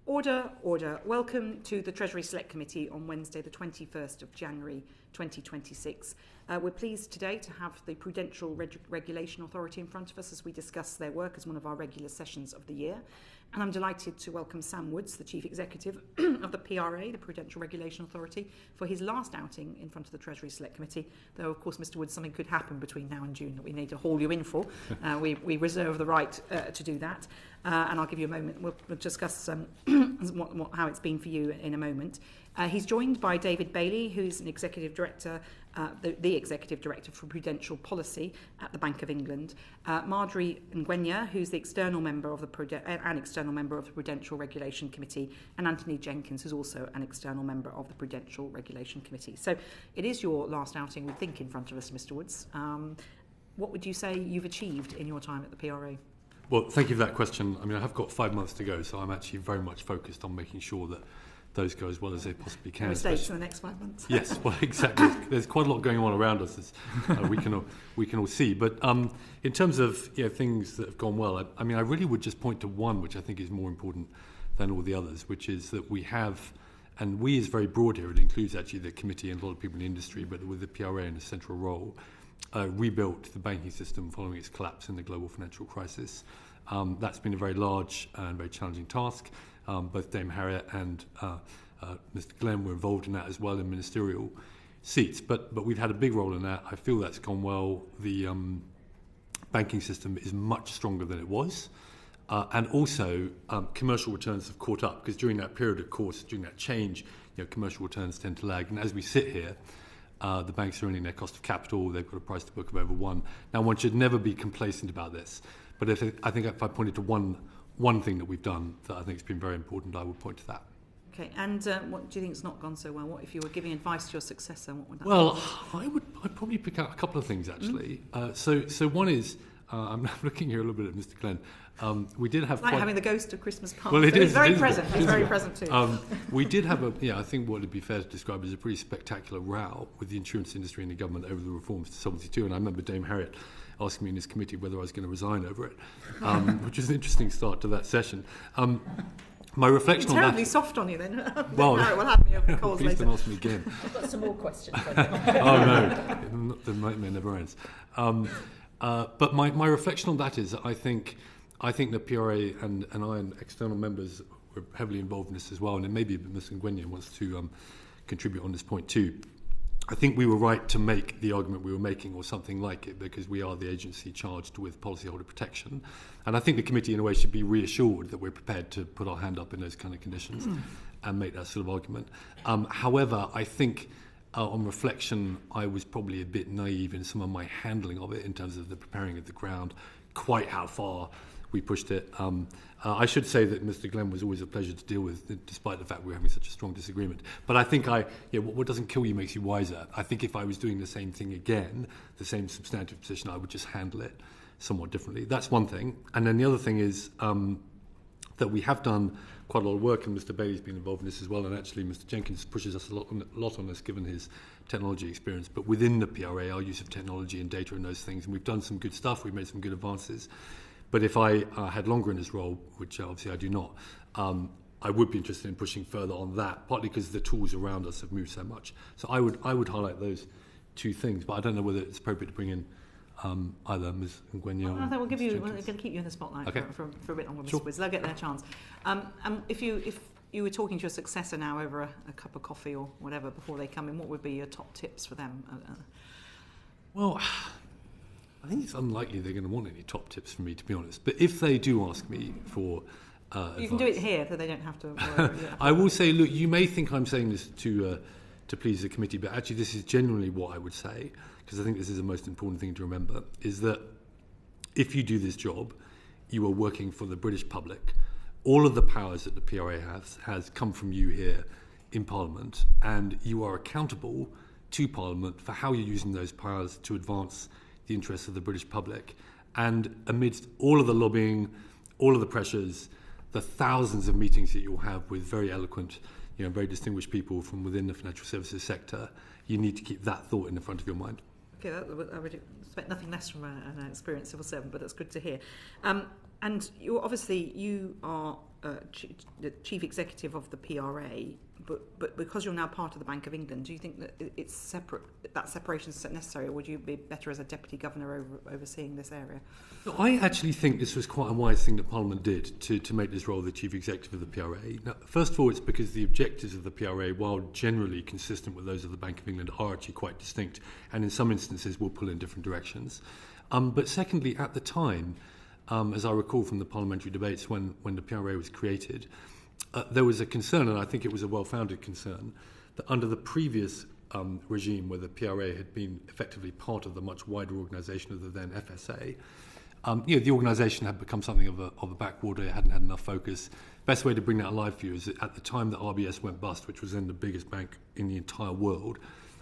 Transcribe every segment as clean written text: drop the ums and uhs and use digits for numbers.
Order, order. Welcome to the Treasury Select Committee on Wednesday, the 21st of January 2026. We're pleased today to have the Prudential Regulation Authority in front of us as we discuss their work as one of our regular sessions of the year. And I'm delighted to welcome Sam Woods, the Chief Executive of the PRA, the Prudential Regulation Authority, for his last outing in front of the Treasury Select Committee. Though, of course, Mr. Woods, something could happen between now and June that we need to haul you in for. We reserve the right to do that. And I'll give you a moment. We'll discuss how it's been for you in a moment. He's joined by David Bailey, who's an executive director, the executive director for Prudential Policy at the Bank of England. Marjorie Ngwenya, who's the external member of the Prudential Regulation Committee, and Antony Jenkins, who's also an external member of the Prudential Regulation Committee. So it is your last outing, we think, in front of us, Mr. Woods. What would you say you've achieved in your time at the PRA? Well, thank you for that question. I mean, I have got 5 months to go, so I'm actually very much focused on making sure that those go as well as they possibly can. Mistakes in the next 5 months. Yes, well, exactly. There's quite a lot going on around us, as we can all see. But in terms of things that have gone well, I mean, I really would just point to one, which I think is more important than all the others, which is that we have, and we is very broad here. It includes actually the committee and a lot of people in the industry, but with the PRA in a central role. Rebuilt the banking system following its collapse in the global financial crisis. That's been a very large and very challenging task. Both Dame Harriet and Mr. Glenn were involved in that as well in ministerial seats. But we've had a big role in that. I feel that's gone well. The banking system is much stronger than it was. And also, commercial returns have caught up, because during that period, of course, during that change, commercial returns tend to lag. And as we sit here, the banks are earning their cost of capital. They've got a price to book of over 1. Now, one should never be complacent about this. But I think if I pointed to one thing that we've done that I think has been very important, I would point to that. Okay, and what do you think has not gone so well? What if you were giving advice to your successor? What would that be? I'd probably pick out a couple of things, actually. So one is, I'm looking here a little bit at Mr. Glenn. We did have it's like having the ghost of Christmas past. Well, he's very present. He's very present too. We did have I think what would be fair to describe as a pretty spectacular row with the insurance industry and the government over the reforms to Solvency II. And I remember Dame Harriet asking me in this committee whether I was going to resign over it, which is an interesting start to that session. My reflection on that... Terribly soft on you then. Well, Harriet will have me over the calls please later. don't ask me again. I've got some more questions. Oh no, the nightmare never ends. But my reflection on that is that I think the PRA and I and external members were heavily involved in this as well, and then maybe Ms. Ngwenya wants to contribute on this point too. I think we were right to make the argument we were making, or something like it, because we are the agency charged with policyholder protection. And I think the committee, in a way, should be reassured that we're prepared to put our hand up in those kind of conditions and make that sort of argument. However, I think on reflection, I was probably a bit naive in some of my handling of it in terms of the preparing of the ground, quite how far we pushed it. I should say that Mr. Glenn was always a pleasure to deal with, despite the fact we were having such a strong disagreement. But I think what doesn't kill you makes you wiser. I think if I was doing the same thing again, the same substantive position, I would just handle it somewhat differently. That's one thing. And then the other thing is that we have done quite a lot of work, and Mr. Bailey's been involved in this as well, and actually Mr. Jenkins pushes us a lot on this given his technology experience. But within the PRA, our use of technology and data and those things, and we've done some good stuff, we've made some good advances. But if I had longer in this role, which obviously I do not, I would be interested in pushing further on that, partly because the tools around us have moved so much. So I would highlight those two things, but I don't know whether it's appropriate to bring in either Ms. Ngwenya or I think we're going Jenkins. to keep you in the spotlight for a bit longer, Sure. Mr. Woods. They'll get their chance. And if you were talking to your successor now over a cup of coffee or whatever before they come in, what would be your top tips for them? Well, I think it's unlikely they're going to want any top tips from me, to be honest. But if they do ask me for advice... You can do it here, so they don't have to worry. I will say, look, you may think I'm saying this to please the committee, but actually this is genuinely what I would say, because I think this is the most important thing to remember, is that if you do this job, you are working for the British public. All of the powers that the PRA has come from you here in Parliament, and you are accountable to Parliament for how you're using those powers to advance the interests of the British public. And amidst all of the lobbying, all of the pressures, the thousands of meetings that you'll have with very eloquent, very distinguished people from within the financial services sector, you need to keep that thought in the front of your mind. Okay, I would expect nothing less from an experienced civil servant, but that's good to hear. And you are the chief executive of the PRA, but because you're now part of the Bank of England, do you think that it's separate? That separation is necessary, or would you be better as a deputy governor overseeing this area? No, I actually think this was quite a wise thing that Parliament did to make this role the chief executive of the PRA. Now, first of all, it's because the objectives of the PRA, while generally consistent with those of the Bank of England, are actually quite distinct, and in some instances will pull in different directions. But secondly, at the time, as I recall from the parliamentary debates when the PRA was created, there was a concern, and I think it was a well-founded concern, that under the previous regime, where the PRA had been effectively part of the much wider organisation of the then FSA, the organisation had become something of a backwater. It hadn't had enough focus. Best way to bring that alive for you is that at the time that RBS went bust, which was then the biggest bank in the entire world,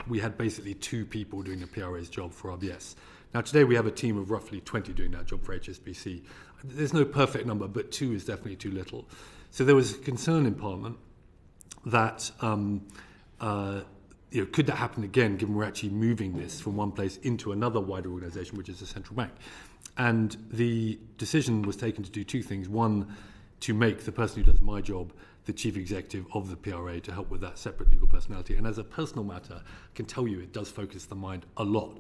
we had basically 2 people doing the PRA's job for RBS. Now, today we have a team of roughly 20 doing that job for HSBC. There's no perfect number, but 2 is definitely too little. So there was a concern in Parliament that, could that happen again, given we're actually moving this from one place into another wider organisation, which is the central bank. And the decision was taken to do 2 things. One, to make the person who does my job the chief executive of the PRA to help with that separate legal personality. And as a personal matter, I can tell you it does focus the mind a lot.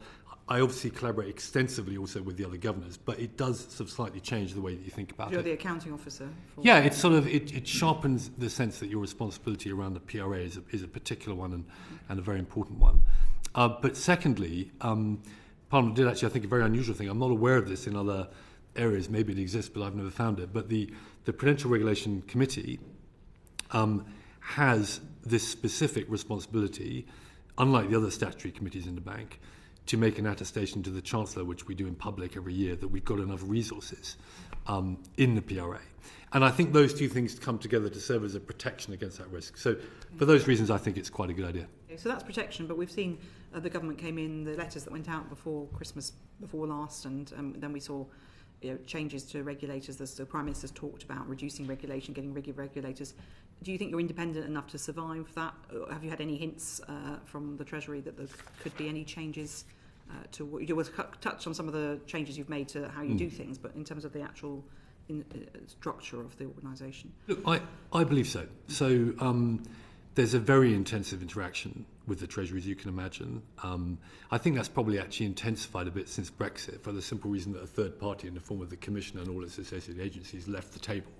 I obviously collaborate extensively also with the other governors, but it does sort of slightly change the way that you think about it. You're the accounting officer. Yeah, it's sort of it sharpens the sense that your responsibility around the PRA is a particular one and a very important one. But secondly, Parliament did actually, I think, a very unusual thing. I'm not aware of this in other areas. Maybe it exists, but I've never found it. But the Prudential Regulation Committee has this specific responsibility, unlike the other statutory committees in the bank, to make an attestation to the Chancellor, which we do in public every year, that we've got enough resources in the PRA. And I think those 2 things come together to serve as a protection against that risk. So for those reasons, I think it's quite a good idea. Okay, so that's protection, but we've seen the government came in, the letters that went out before Christmas, before last, and then we saw changes to regulators. The Prime Minister's talked about reducing regulation, getting regulators. Do you think you're independent enough to survive that? Or have you had any hints from the Treasury that there could be any changes to what you do? We'll touch on some of the changes you've made to how you do things, but in terms of the actual structure of the organisation. Look, I believe so. So there's a very intensive interaction with the Treasury, as you can imagine. I think that's probably actually intensified a bit since Brexit, for the simple reason that a third party in the form of the Commission and all its associated agencies left the table.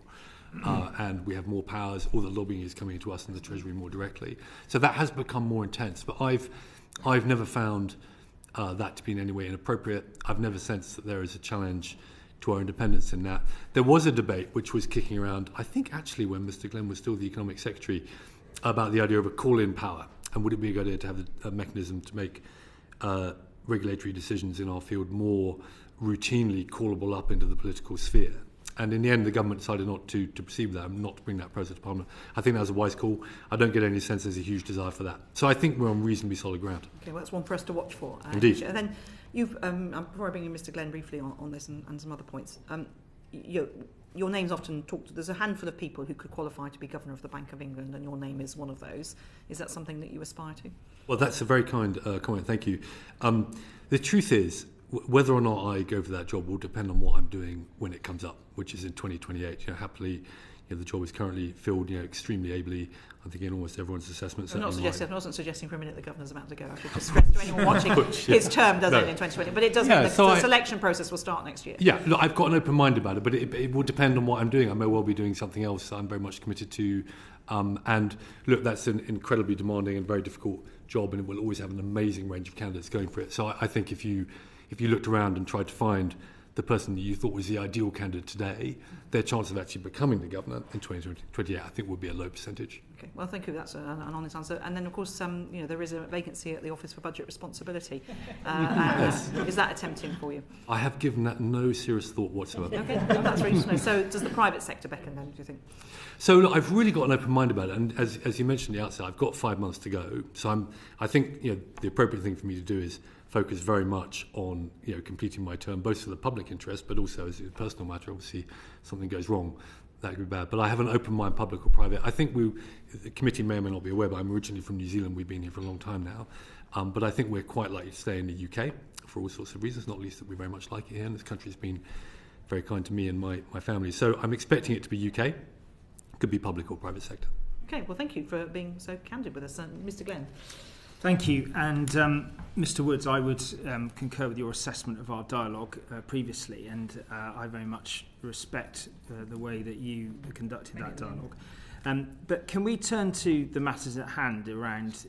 And we have more powers, all the lobbying is coming to us and the Treasury more directly. So that has become more intense, but I've never found that to be in any way inappropriate. I've never sensed that there is a challenge to our independence in that. There was a debate which was kicking around, I think actually when Mr Glenn was still the Economic Secretary, about the idea of a call-in power, and would it be a good idea to have a mechanism to make regulatory decisions in our field more routinely callable up into the political sphere. And in the end, the government decided not to proceed with that and not to bring that process to Parliament. I think that was a wise call. I don't get any sense there's a huge desire for that. So I think we're on reasonably solid ground. Okay, well, that's one for us to watch for. Indeed. And then you've, before I bring in Mr Glenn briefly on this and some other points, your name's often talked. There's a handful of people who could qualify to be Governor of the Bank of England, and your name is one of those. Is that something that you aspire to? Well, that's a very kind comment. Thank you. The truth is, whether or not I go for that job will depend on what I'm doing when it comes up, which is in 2028. Happily, the job is currently filled, extremely ably. I think in almost everyone's assessments. I wasn't suggesting for a minute the governor's about to go. I should just stress to anyone watching, his term doesn't end in 2020, but it doesn't. The selection process will start next year. Yeah, look, I've got an open mind about it, but it will depend on what I'm doing. I may well be doing something else I'm very much committed to. And look, that's an incredibly demanding and very difficult job, and it will always have an amazing range of candidates going for it. So I think if you looked around and tried to find the person that you thought was the ideal candidate today, their chance of actually becoming the governor in 2028, I think, would be a low percentage. Okay, well, thank you. That's an honest answer. And then, of course, there is a vacancy at the Office for Budget Responsibility. Yes. Is that tempting for you? I have given that no serious thought whatsoever. Okay, well, that's really interesting. So does the private sector beckon then, do you think? So look, I've really got an open mind about it, and as you mentioned at the outset, I've got 5 months to go. So I think the appropriate thing for me to do is focus very much on completing my term, both for the public interest, but also as a personal matter. Obviously, something goes wrong, that could be bad. But I have an open mind, public or private. I think the committee may or may not be aware, but I'm originally from New Zealand. We've been here for a long time now. But I think we're quite likely to stay in the UK for all sorts of reasons, not least that we very much like it here, and this country has been very kind to me and my family. So I'm expecting it to be UK. could be public or private sector. Okay, well, thank you for being so candid with us. Mr. Glenn. Thank you. And Mr. Woods, I would concur with your assessment of our dialogue previously, and I very much respect the way that you conducted that dialogue. But can we turn to the matters at hand around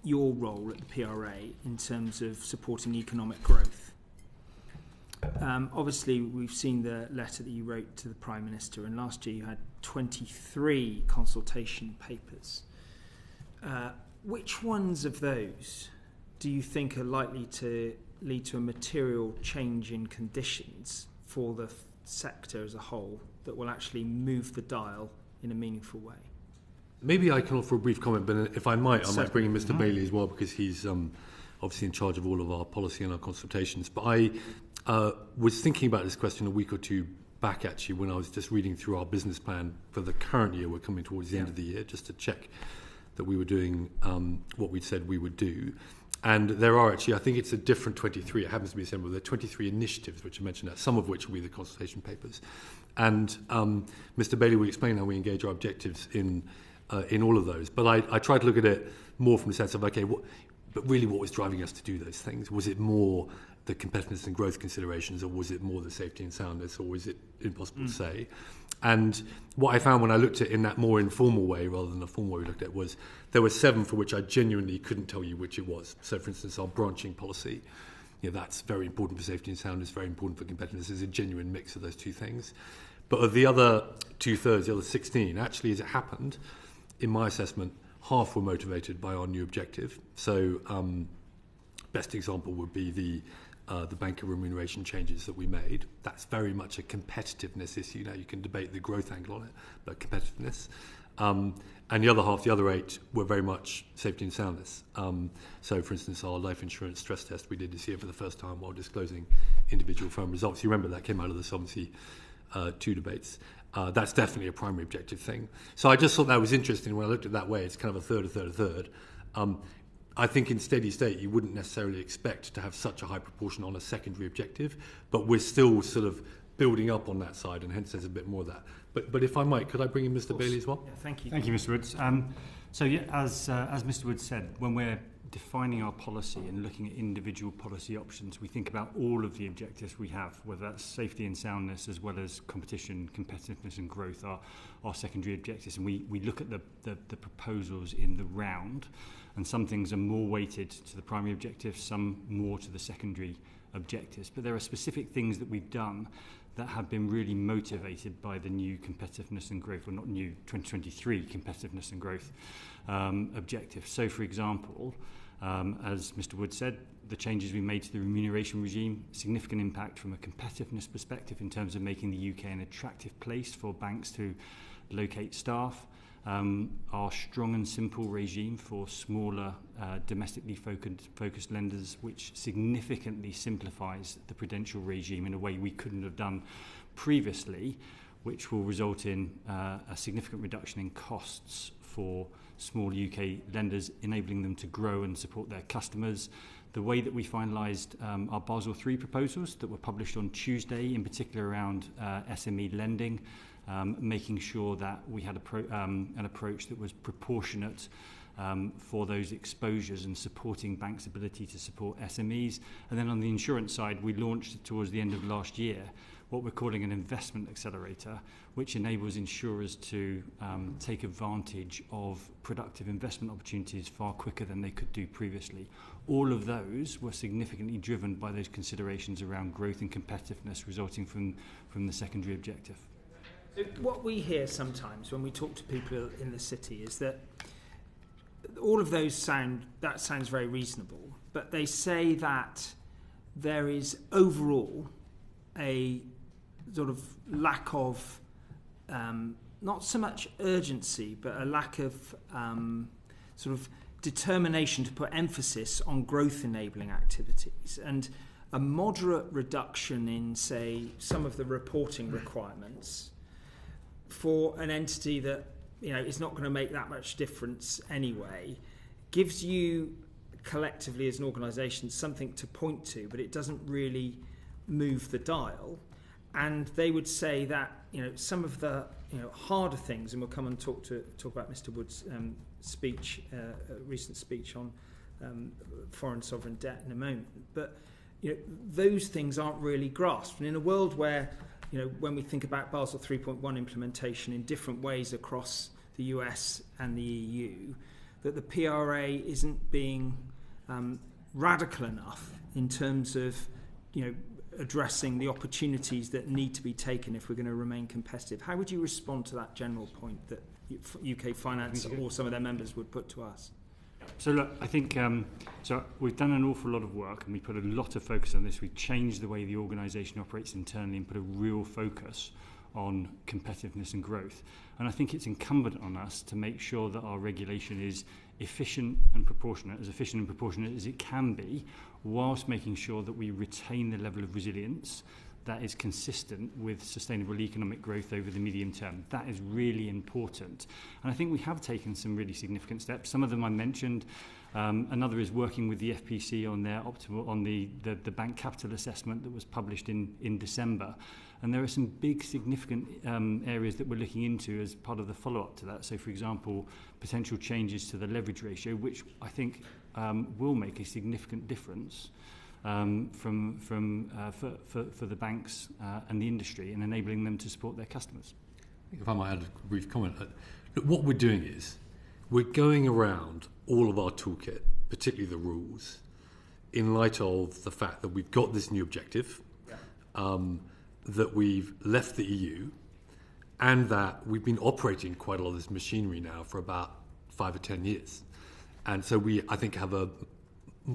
your role at the PRA in terms of supporting economic growth? Obviously, we've seen the letter that you wrote to the Prime Minister, and last year you had 23 consultation papers. Which ones of those do you think are likely to lead to a material change in conditions for the sector as a whole that will actually move the dial in a meaningful way? Maybe I can offer a brief comment, but if I might, I might bring in Mr. Bailey as well, because he's obviously in charge of all of our policy and our consultations. But I was thinking about this question a week or two back, actually, when I was just reading through our business plan for the current year. We're coming towards the end of the year, just to check that we were doing what we'd said we would do. And there are actually, I think it's a different 23, it happens to be assembled, there are 23 initiatives which are mentioned, some of which will be the consultation papers. And Mr. Bailey will explain how we engage our objectives in all of those. But I try to look at it more from the sense of, okay, but really what was driving us to do those things? Was it more the competitiveness and growth considerations, or was it more the safety and soundness, or was it impossible to say? And what I found when I looked at it in that more informal way rather than the formal way we looked at it was there were 7 for which I genuinely couldn't tell you which it was. So, for instance, our branching policy, that's very important for safety and soundness, very important for competitiveness. There's a genuine mix of those two things. But of the other 2/3, the other 16, actually, as it happened, in my assessment, half were motivated by our new objective. So, best example would be the banker remuneration changes that we made. That's very much a competitiveness issue. Now, you can debate the growth angle on it, but competitiveness. And the other half, the other 8, were very much safety and soundness. So, for instance, our life insurance stress test we did this year for the first time while disclosing individual firm results. You remember that came out of the Solvency II debates. That's definitely a primary objective thing. So I just thought that was interesting when I looked at it that way. It's kind of a third. I think in steady state, you wouldn't necessarily expect to have such a high proportion on a secondary objective, but we're still sort of building up on that side, and hence there's a bit more of that. But if I might, could I bring in Mr. Bailey as well? Yeah, thank you. Thank you, Mr. Woods. As Mr. Woods said, when we're defining our policy and looking at individual policy options, we think about all of the objectives we have, whether that's safety and soundness as well as competition, competitiveness and growth are our secondary objectives. And we look at the proposals in the round, and some things are more weighted to the primary objective, some more to the secondary objectives. But there are specific things that we've done that have been really motivated by the new competitiveness and growth, or not new, 2023 competitiveness and growth objective. So, for example, as Mr. Wood said, the changes we made to the remuneration regime, significant impact from a competitiveness perspective in terms of making the UK an attractive place for banks to locate staff. Our strong and simple regime for smaller domestically focused lenders, which significantly simplifies the Prudential regime in a way we couldn't have done previously, which will result in a significant reduction in costs for small UK lenders, enabling them to grow and support their customers. The way that we finalised our Basel III proposals that were published on Tuesday, in particular around SME lending, making sure that we had an approach that was proportionate for those exposures and supporting banks' ability to support SMEs. And then on the insurance side, we launched towards the end of last year what we're calling an investment accelerator, which enables insurers to take advantage of productive investment opportunities far quicker than they could do previously. All of those were significantly driven by those considerations around growth and competitiveness resulting from the secondary objective. What we hear sometimes when we talk to people in the city is that all of those sounds very reasonable, but they say that there is overall a sort of lack of not so much urgency, but a lack of sort of determination to put emphasis on growth enabling activities, and a moderate reduction in, say, some of the reporting requirements for an entity that is not going to make that much difference anyway, gives you collectively as an organisation something to point to, but it doesn't really move the dial. And they would say that some of the harder things, and we'll come and talk about Mr. Wood's recent speech on foreign sovereign debt in a moment. But those things aren't really grasped. And in a world where, when we think about Basel 3.1 implementation in different ways across the US and the EU, that the PRA isn't being radical enough in terms of, addressing the opportunities that need to be taken if we're going to remain competitive. How would you respond to that general point that UK Finance or some of their members would put to us? So look, I think so we've done an awful lot of work and we put a lot of focus on this. We changed the way the organisation operates internally and put a real focus on competitiveness and growth. And I think it's incumbent on us to make sure that our regulation is efficient and proportionate as it can be, whilst making sure that we retain the level of resilience that is consistent with sustainable economic growth over the medium term. That is really important. And I think we have taken some really significant steps. Some of them I mentioned. Another is working with the FPC on their the bank capital assessment that was published in December. And there are some big significant areas that we're looking into as part of the follow-up to that. So, for example, potential changes to the leverage ratio, which I think will make a significant difference for the banks and the industry in enabling them to support their customers. If I might add a brief comment. Look, what we're doing is we're going around all of our toolkit, particularly the rules, in light of the fact that we've got this new objective, that we've left the EU, and that we've been operating quite a lot of this machinery now for about 5 or 10 years. And so we, I think, have a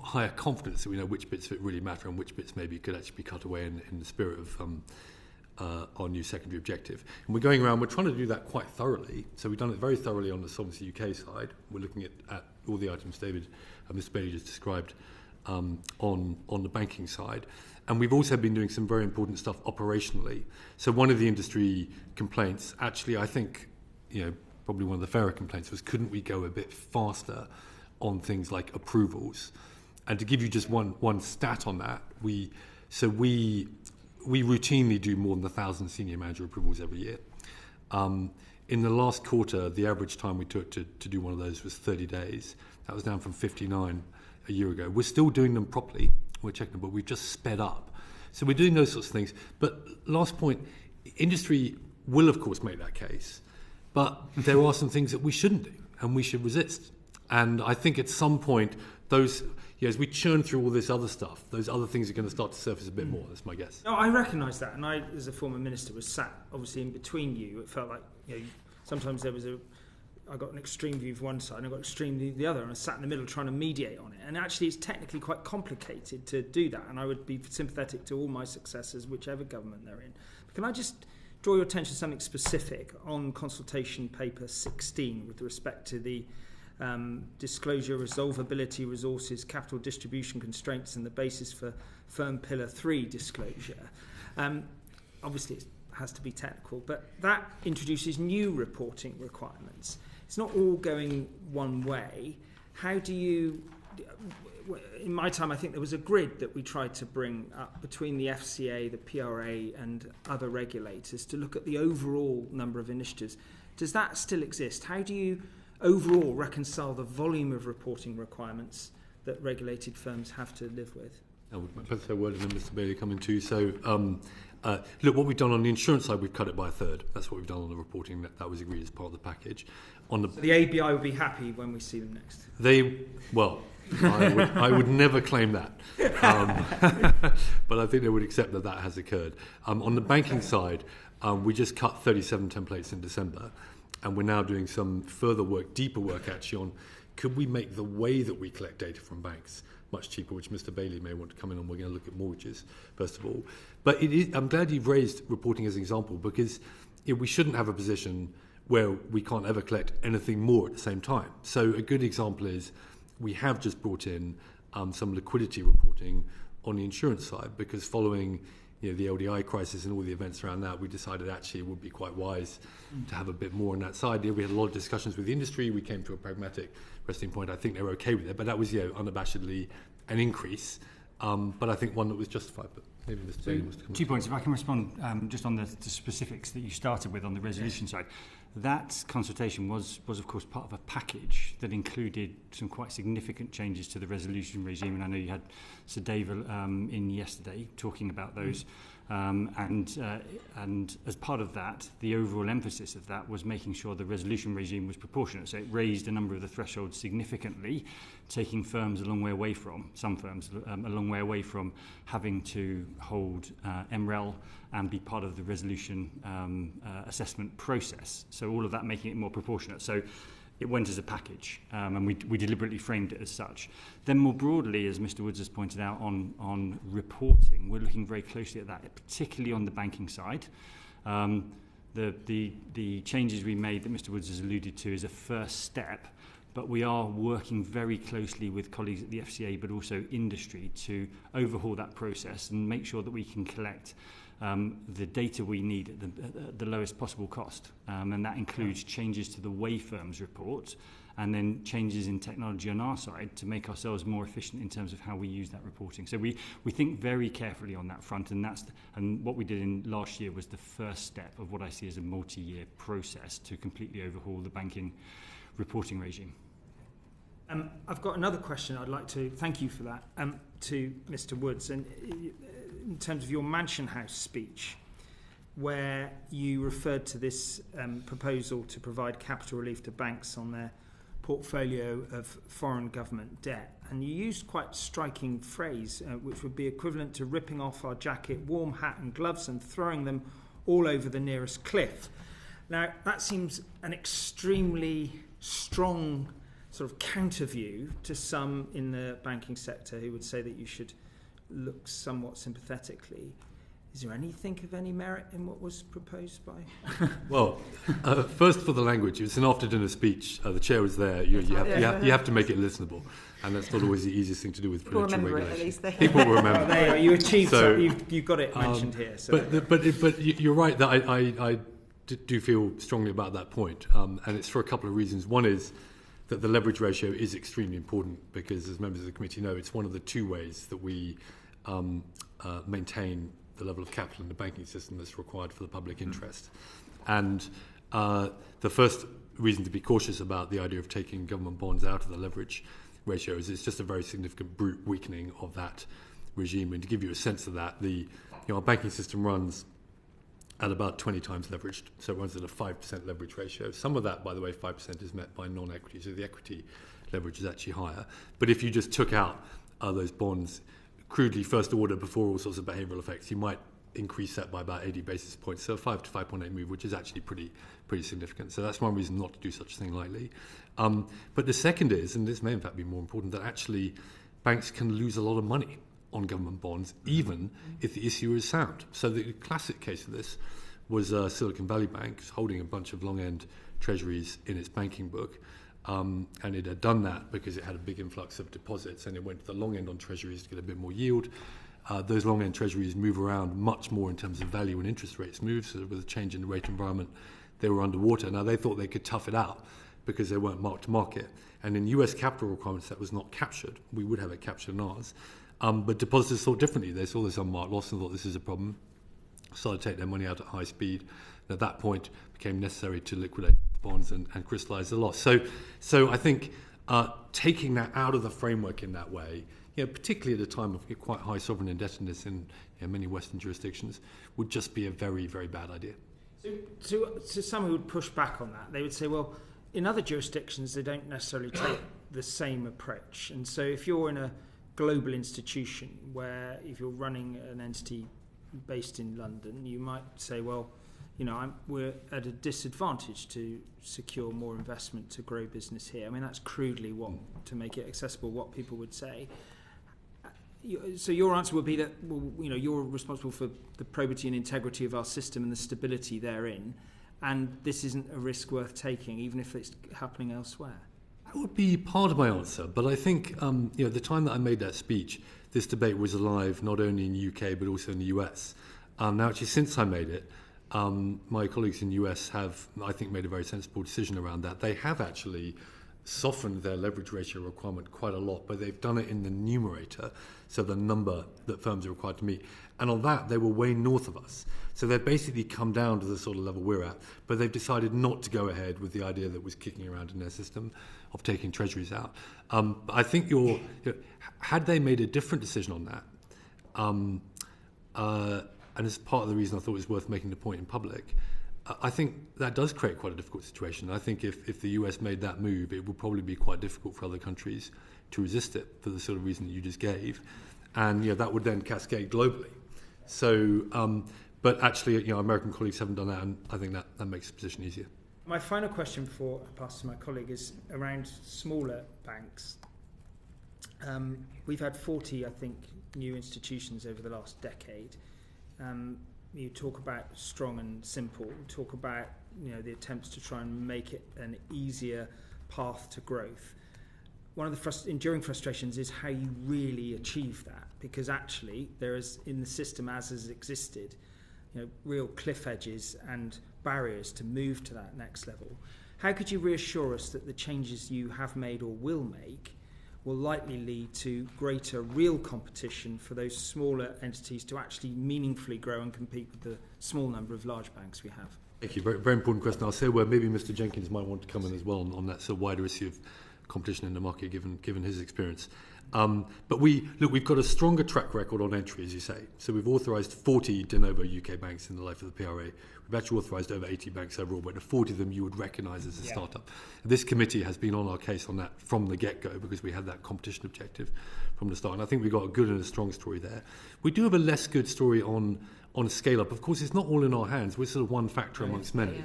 higher confidence that we know which bits of it really matter and which bits maybe could actually be cut away in the spirit of our new secondary objective. And we're going around, we're trying to do that quite thoroughly. So we've done it very thoroughly on the Solvency UK side. We're looking at all the items Mr. Bailey just described on the banking side. And we've also been doing some very important stuff operationally. So one of the industry complaints, actually, I think, probably one of the fairer complaints was, couldn't we go a bit faster on things like approvals? And to give you just one stat on that, we routinely do more than 1,000 senior manager approvals every year. In the last quarter, the average time we took to do one of those was 30 days. That was down from 59 a year ago. We're still doing them properly. We're checking them, but we've just sped up. So we're doing those sorts of things. But last point, industry will, of course, make that case. But there are some things that we shouldn't do and we should resist. And I think at some point, those, as we churn through all this other stuff, those other things are going to start to surface a bit more. That's my guess. No, I recognise that. And I, as a former minister, was sat, obviously, in between you. It felt like, sometimes there was I got an extreme view of one side and I got an extreme view of the other, and I sat in the middle trying to mediate on it. And actually it's technically quite complicated to do that, and I would be sympathetic to all my successors, whichever government they're in. But can I just draw your attention to something specific on consultation paper 16 with respect to the disclosure, resolvability, resources, capital distribution constraints and the basis for firm pillar 3 disclosure. Obviously it has to be technical, but that introduces new reporting requirements. It's not all going one way. How do you... In my time, I think there was a grid that we tried to bring up between the FCA, the PRA and other regulators to look at the overall number of initiatives. Does that still exist? How do you overall reconcile the volume of reporting requirements that regulated firms have to live with? I would better say a word and then Mr. Bailey coming too. So, look, what we've done on the insurance side, we've cut it by a third. That's what we've done on the reporting. That was agreed as part of the package. So the ABI will be happy when we see them next. I would never claim that. But I think they would accept that has occurred. On the banking side, we just cut 37 templates in December, and we're now doing some further work, deeper work actually, on could we make the way that we collect data from banks much cheaper, which Mr. Bailey may want to come in on. We're going to look at mortgages, first of all. But I'm glad you've raised reporting as an example, because we shouldn't have a position where we can't ever collect anything more at the same time. So a good example is we have just brought in some liquidity reporting on the insurance side, because following the LDI crisis and all the events around that, we decided actually it would be quite wise to have a bit more on that side. We had a lot of discussions with the industry. We came to a pragmatic resting point. I think they were okay with it, but that was unabashedly an increase but I think one that was justified. But maybe Mr. Bailey wants to come 2 points. If I can respond just on the specifics that you started with on the resolution side. That consultation was of course part of a package that included some quite significant changes to the resolution regime, and I know you had Sir Dave in yesterday talking about those. And as part of that, the overall emphasis of that was making sure the resolution regime was proportionate. So it raised a number of the thresholds significantly, taking firms a long way away from, some firms a long way away from having to hold MREL and be part of the resolution assessment process. So all of that making it more proportionate. So it went as a package, and we deliberately framed it as such. Then more broadly, as Mr. Woods has pointed out on reporting, we're looking very closely at that, particularly on the banking side. The changes we made that Mr. Woods has alluded to is a first step, but we are working very closely with colleagues at the FCA, but also industry, to overhaul that process and make sure that we can collect the data we need at the lowest possible cost. And that includes changes to the way firms report, and then changes in technology on our side to make ourselves more efficient in terms of how we use that reporting. So we think very carefully on that front, and what we did in last year was the first step of what I see as a multi-year process to completely overhaul the banking reporting regime. I've got another question I'd like to thank you for that, to Mr. Woods. And in terms of your Mansion House speech, where you referred to this proposal to provide capital relief to banks on their portfolio of foreign government debt, and you used quite a striking phrase, which would be equivalent to ripping off our jacket, warm hat and gloves and throwing them all over the nearest cliff. Now, that seems an extremely strong sort of counter view to some in the banking sector who would say that you should look somewhat sympathetically. Is there anything of any merit in what was proposed by? Well, first for the language, it's an after-dinner speech. The chair was there. You have to make it listenable, and that's not always the easiest thing to do with prudential regulation. People will remember. There you are. You achieved so. You've got it mentioned here. So. But you're right that I do feel strongly about that point, and it's for a couple of reasons. One is that the leverage ratio is extremely important because, as members of the committee know, it's one of the two ways that we maintain the level of capital in the banking system that's required for the public interest. And the first reason to be cautious about the idea of taking government bonds out of the leverage ratio is it's just a very significant brute weakening of that regime. And to give you a sense of that, our banking system runs at about 20 times leveraged, so it runs at a 5% leverage ratio. Some of that, by the way, 5% is met by non-equity, so the equity leverage is actually higher. But if you just took out those bonds crudely first order before all sorts of behavioural effects, you might increase that by about 80 basis points, so a 5 to 5.8 move, which is actually pretty significant. So that's one reason not to do such a thing lightly. But the second is, and this may in fact be more important, that actually banks can lose a lot of money on government bonds, even if the issue is sound. So the classic case of this was Silicon Valley Bank holding a bunch of long-end treasuries in its banking book, and it had done that because it had a big influx of deposits, and it went to the long end on treasuries to get a bit more yield. Those long-end treasuries move around much more in terms of value and interest rates move, so with a change in the rate environment, they were underwater. Now, they thought they could tough it out because they weren't marked to market. And in US capital requirements, that was not captured. We would have it captured in ours. But depositors thought differently. They saw this unmarked loss and thought this is a problem, started to take their money out at high speed. And at that point, it became necessary to liquidate the bonds and crystallise the loss. So I think taking that out of the framework in that way, particularly at a time of quite high sovereign indebtedness in many Western jurisdictions, would just be a very, very bad idea. So some who would push back on that, they would say, well, in other jurisdictions, they don't necessarily take the same approach. And so if you're in a global institution where if you're running an entity based in London, you might say, well, we're at a disadvantage to secure more investment to grow business here. I mean, that's crudely to make it accessible, what people would say. So your answer would be that, you're responsible for the probity and integrity of our system and the stability therein, and this isn't a risk worth taking, even if it's happening elsewhere. That would be part of my answer, but I think the time that I made that speech, this debate was alive not only in the UK but also in the US. Now, actually, since I made it, my colleagues in the US have, I think, made a very sensible decision around that. They have actually softened their leverage ratio requirement quite a lot, but they've done it in the numerator, so the number that firms are required to meet. And on that, they were way north of us. So they've basically come down to the sort of level we're at, but they've decided not to go ahead with the idea that was kicking around in their system of taking treasuries out. I think had they made a different decision on that, and it's part of the reason I thought it was worth making the point in public, I think that does create quite a difficult situation. I think if the US made that move, it would probably be quite difficult for other countries to resist it for the sort of reason that you just gave. And that would then cascade globally. So, but actually, American colleagues haven't done that, and I think that makes the position easier. My final question before I pass to my colleague is around smaller banks. We've had 40, I think, new institutions over the last decade. You talk about strong and simple. You talk about the attempts to try and make it an easier path to growth. One of the enduring frustrations is how you really achieve that, because actually there is, in the system as has existed, real cliff edges and barriers to move to that next level. How could you reassure us that the changes you have made or will make will likely lead to greater real competition for those smaller entities to actually meaningfully grow and compete with the small number of large banks we have? Thank you. Very, very important question. I'll say where maybe Mr. Jenkins might want to come in as well on that sort of wider issue of competition in the market, given his experience. But we've got a stronger track record on entry, as you say. So we've authorised 40 de novo UK banks in the life of the PRA. We've actually authorised over 80 banks overall, but 40 of them you would recognise as a startup. This committee has been on our case on that from the get-go, because we had that competition objective from the start. And I think we've got a good and a strong story there. We do have a less good story on scale-up. Of course, it's not all in our hands. We're sort of one factor amongst many.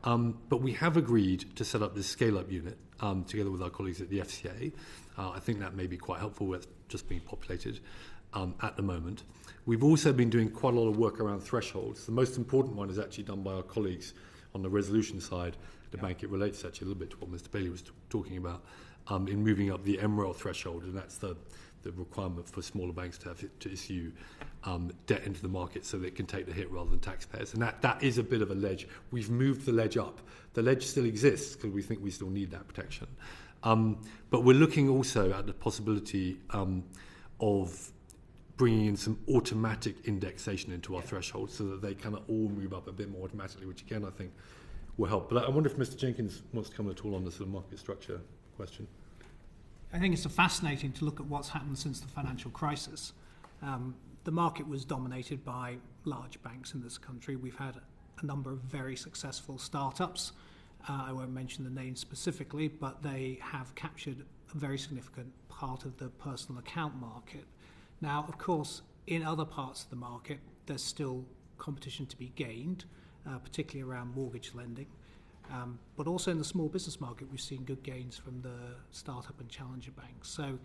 But we have agreed to set up this scale-up unit together with our colleagues at the FCA. I think that may be quite helpful. It's just being populated at the moment. We've also been doing quite a lot of work around thresholds. The most important one is actually done by our colleagues on the resolution side of the bank. It relates actually a little bit to what Mr. Bailey was talking about in moving up the MREL threshold, and that's the requirement for smaller banks to issue debt into the market so they can take the hit rather than taxpayers. And that is a bit of a ledge. We've moved the ledge up. The ledge still exists because we think we still need that protection. But we're looking also at the possibility of bringing in some automatic indexation into our thresholds so that they kind of all move up a bit more automatically, which again I think will help. But I wonder if Mr. Jenkins wants to come at all on the sort of market structure question. I think it's fascinating to look at what's happened since the financial crisis. The market was dominated by large banks in this country. We've had a number of very successful startups. I won't mention the names specifically, but they have captured a very significant part of the personal account market. Now, of course, in other parts of the market, there's still competition to be gained, particularly around mortgage lending. But also in the small business market, we've seen good gains from the startup and challenger banks. So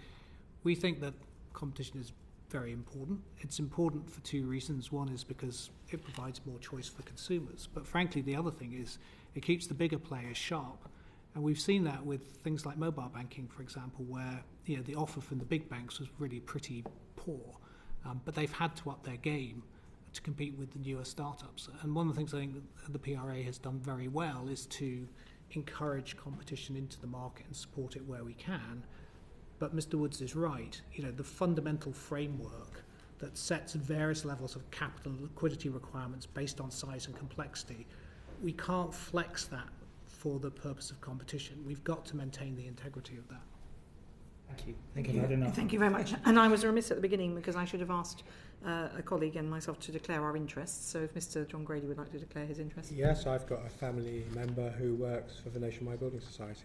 we think that competition is very important. It's important for two reasons. One is because it provides more choice for consumers. But frankly, the other thing is it keeps the bigger players sharp. And we've seen that with things like mobile banking, for example, where the offer from the big banks was really pretty poor. But they've had to up their game to compete with the newer startups. And one of the things I think that the PRA has done very well is to encourage competition into the market and support it where we can. But Mr. Woods is right. The fundamental framework that sets various levels of capital and liquidity requirements based on size and complexity, we can't flex that for the purpose of competition. We've got to maintain the integrity of that. Thank you. I think I've had enough. Thank you very much. And I was remiss at the beginning because I should have asked a colleague and myself to declare our interests. So if Mr. John Grady would like to declare his interests. Yes, I've got a family member who works for the Nationwide Building Society.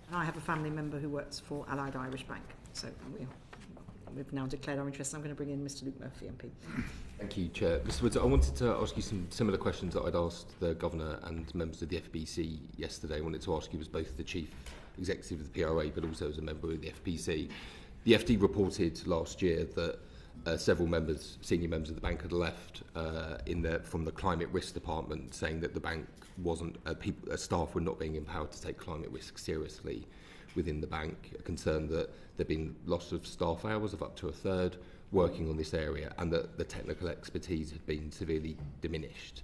And I have a family member who works for Allied Irish Bank. So we've now declared our interests. I'm going to bring in Mr. Luke Murphy, MP. Thank you, Chair. Mr. Woods, I wanted to ask you some similar questions that I'd asked the Governor and members of the FBC yesterday. I wanted to ask you as both the Chief Executive of the PRA but also as a member of the FBC. The FD reported last year that several senior members of the bank had left from the climate risk department, saying that the bank wasn't, staff were not being empowered to take climate risk seriously within the bank, a concern that there'd been loss of staff hours of up to a third working on this area and that the technical expertise had been severely diminished.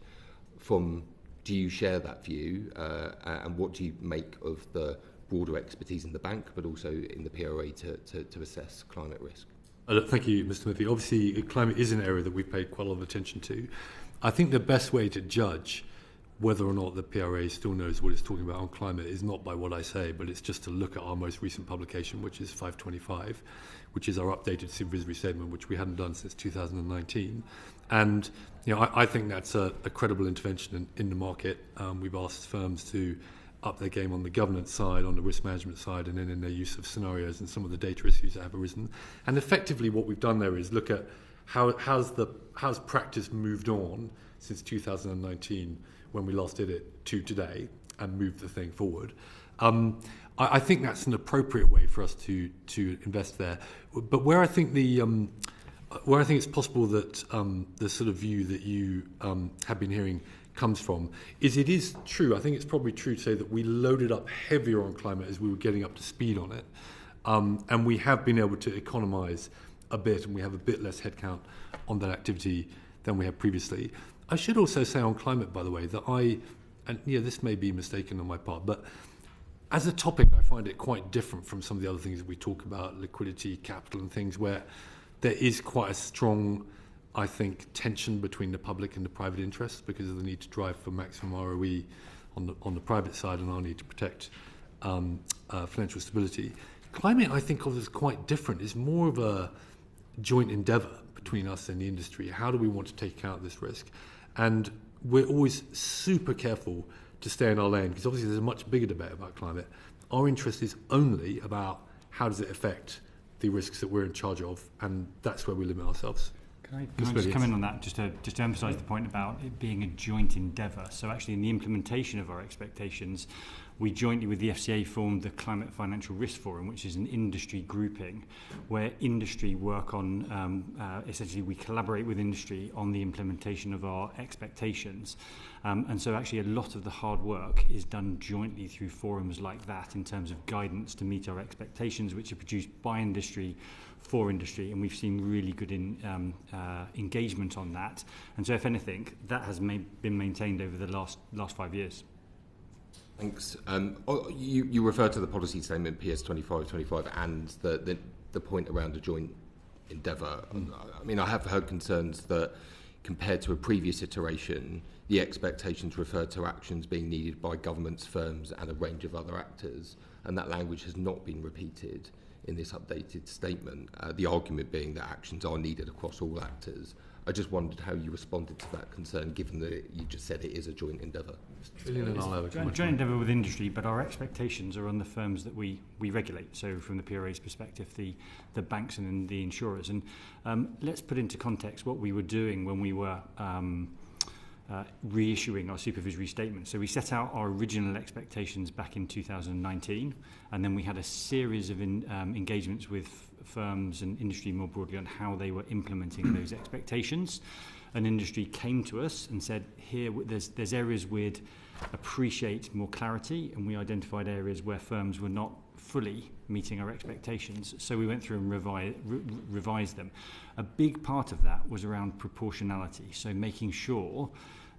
Do you share that view and what do you make of the broader expertise in the bank, but also in the PRA to assess climate risk? Thank you, Mr. Murphy. Obviously, climate is an area that we've paid quite a lot of attention to. I think the best way to judge whether or not the PRA still knows what it's talking about on climate is not by what I say, but it's just to look at our most recent publication, which is 525, which is our updated supervisory statement, which we hadn't done since 2019. And I think that's a credible intervention in the market. We've asked firms to up their game on the governance side, on the risk management side, and then in their use of scenarios and some of the data issues that have arisen. And effectively what we've done there is look at how's practice moved on since 2019 when we last did it to today and moved the thing forward. I think that's an appropriate way for us to invest there. But where I think it's possible that the sort of view that you have been hearing comes from is it is true. I think it's probably true to say that we loaded up heavier on climate as we were getting up to speed on it, and we have been able to economise a bit, and we have a bit less headcount on that activity than we had previously. I should also say on climate, by the way, that this may be mistaken on my part, but as a topic, I find it quite different from some of the other things that we talk about, liquidity, capital, and things where there is quite a strong, I think, tension between the public and the private interests because of the need to drive for maximum ROE on the private side and our need to protect financial stability. Climate, I think, is quite different. It's more of a joint endeavour between us and the industry. How do we want to take account of this risk? And we're always super careful to stay in our lane because obviously there's a much bigger debate about climate. Our interest is only about how does it affect the risks that we're in charge of, and that's where we limit ourselves. Can I just come in on that, just to emphasise the point about it being a joint endeavour. So actually in the implementation of our expectations, we jointly with the FCA formed the Climate Financial Risk Forum, which is an industry grouping where industry work on, essentially we collaborate with industry on the implementation of our expectations. And so actually a lot of the hard work is done jointly through forums like that in terms of guidance to meet our expectations, which are produced by industry for industry, and we've seen really good engagement on that. And so if anything, that has been maintained over the last 5 years. Thanks. You referred to the policy statement PS 2525 and the point around a joint endeavour. I mean, I have heard concerns that compared to a previous iteration, the expectations referred to actions being needed by governments, firms and a range of other actors, and that language has not been repeated in this updated statement, the argument being that actions are needed across all actors. I just wondered how you responded to that concern, given that you just said it is a joint endeavour. Joint endeavour with industry, but our expectations are on the firms that we regulate. So from the PRA's perspective, the banks and the insurers. And let's put into context what we were doing when we were reissuing our supervisory statement. So we set out our original expectations back in 2019, and then we had a series of engagements with firms and industry more broadly on how they were implementing those expectations. And industry came to us and said, here, there's areas we'd appreciate more clarity, and we identified areas where firms were not fully meeting our expectations. So we went through and revised them. A big part of that was around proportionality, so making sure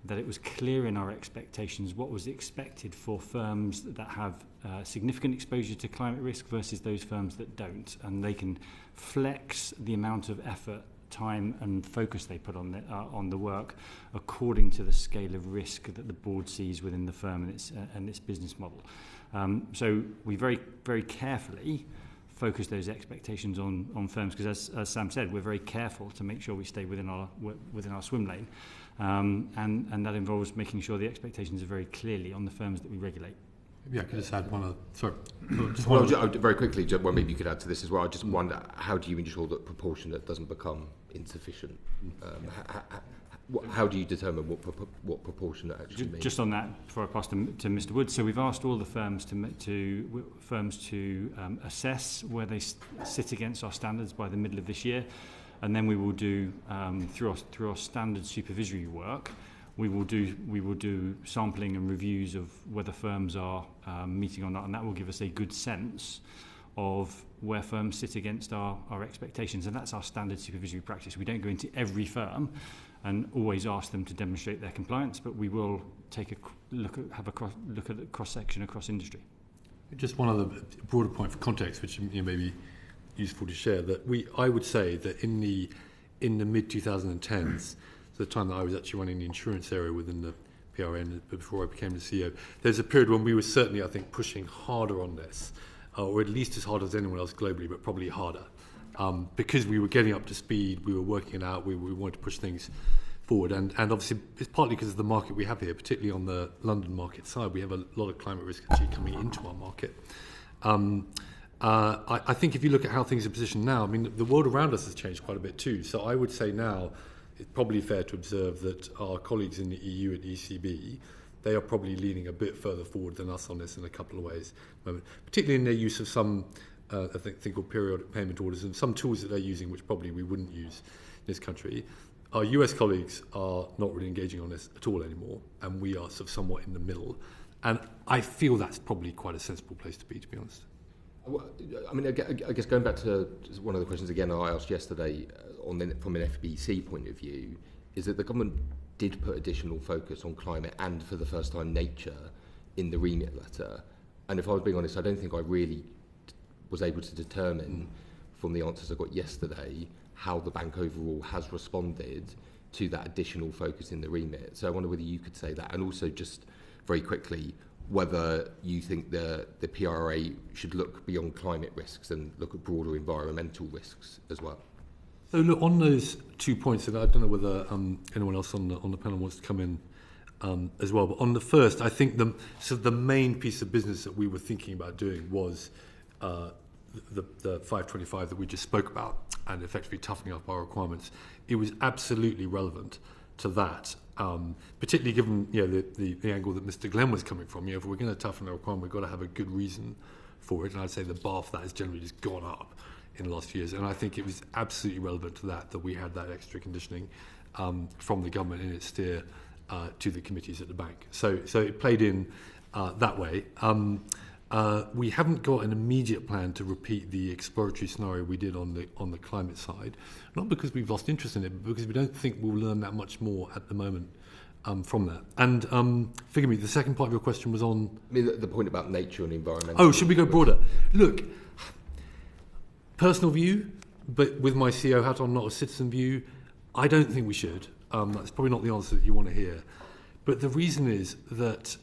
that it was clear in our expectations what was expected for firms that have significant exposure to climate risk versus those firms that don't, and they can flex the amount of effort, time and focus they put on the work according to the scale of risk that the board sees within the firm and its business model. So we very, very carefully focus those expectations on firms because, as Sam said, we're very careful to make sure we stay within our swim lane, and that involves making sure the expectations are very clearly on the firms that we regulate. Yeah, I could just add one other. Sorry. Very quickly, well, maybe you could add to this as well. I just wonder, how do you ensure that proportionate doesn't become insufficient? How do you determine what proportionate actually means? Just on that, before I pass to Mr. Woods, so we've asked all the firms to assess where they sit against our standards by the middle of this year, and then we will do through our standard supervisory work. We will do sampling and reviews of whether firms are meeting or not, and that will give us a good sense of where firms sit against our expectations, and that's our standard supervisory practice. We don't go into every firm and always ask them to demonstrate their compliance, but we will take a look at the cross-section across industry. Just one other broader point for context, which may be useful to share, that I would say that in the mid 2010s, the time that I was actually running the insurance area within the PRA and before I became the CEO, there's a period when we were certainly, I think, pushing harder on this, or at least as hard as anyone else globally, but probably harder, because we were getting up to speed, we were working it out, we wanted to push things forward, and obviously it's partly because of the market we have here, particularly on the London market side. We have a lot of climate risk actually coming into our market. I think if you look at how things are positioned now, I mean, the world around us has changed quite a bit too. So I would say now it's probably fair to observe that our colleagues in the EU at ECB, they are probably leaning a bit further forward than us on this in a couple of ways, particularly in their use of some thing called periodic payment orders and some tools that they're using which probably we wouldn't use in this country. Our US colleagues are not really engaging on this at all anymore, and we are sort of somewhat in the middle. And I feel that's probably quite a sensible place to be honest. Well, I mean, I guess going back to one of the questions again I asked yesterday from an FBC point of view, is that the government did put additional focus on climate and, for the first time, nature in the remit letter. And if I was being honest, I don't think I really was able to determine from the answers I got yesterday how the bank overall has responded to that additional focus in the remit. So I wonder whether you could say that, and also just very quickly, whether you think the PRA should look beyond climate risks and look at broader environmental risks as well. So look, on those 2 points, and I don't know whether anyone else on the panel wants to come in as well, but on the first, I think the main piece of business that we were thinking about doing was the 525 that we just spoke about, and effectively toughening up our requirements. It was absolutely relevant to that, particularly given the angle that Mr. Glenn was coming from. If we're going to toughen the requirement, we've got to have a good reason for it, and I'd say the bar for that has generally just gone up in the last few years, and I think it was absolutely relevant to that we had that extra conditioning from the government in its steer to the committees at the bank. So it played in that way. We haven't got an immediate plan to repeat the exploratory scenario we did on the climate side, not because we've lost interest in it, but because we don't think we'll learn that much more at the moment from that. And forgive me, the second part of your question was on... I mean, the point about nature and environmental... Oh, should we go broader? Look, personal view, but with my CEO hat on, not a citizen view, I don't think we should. That's probably not the answer that you want to hear. But the reason is that...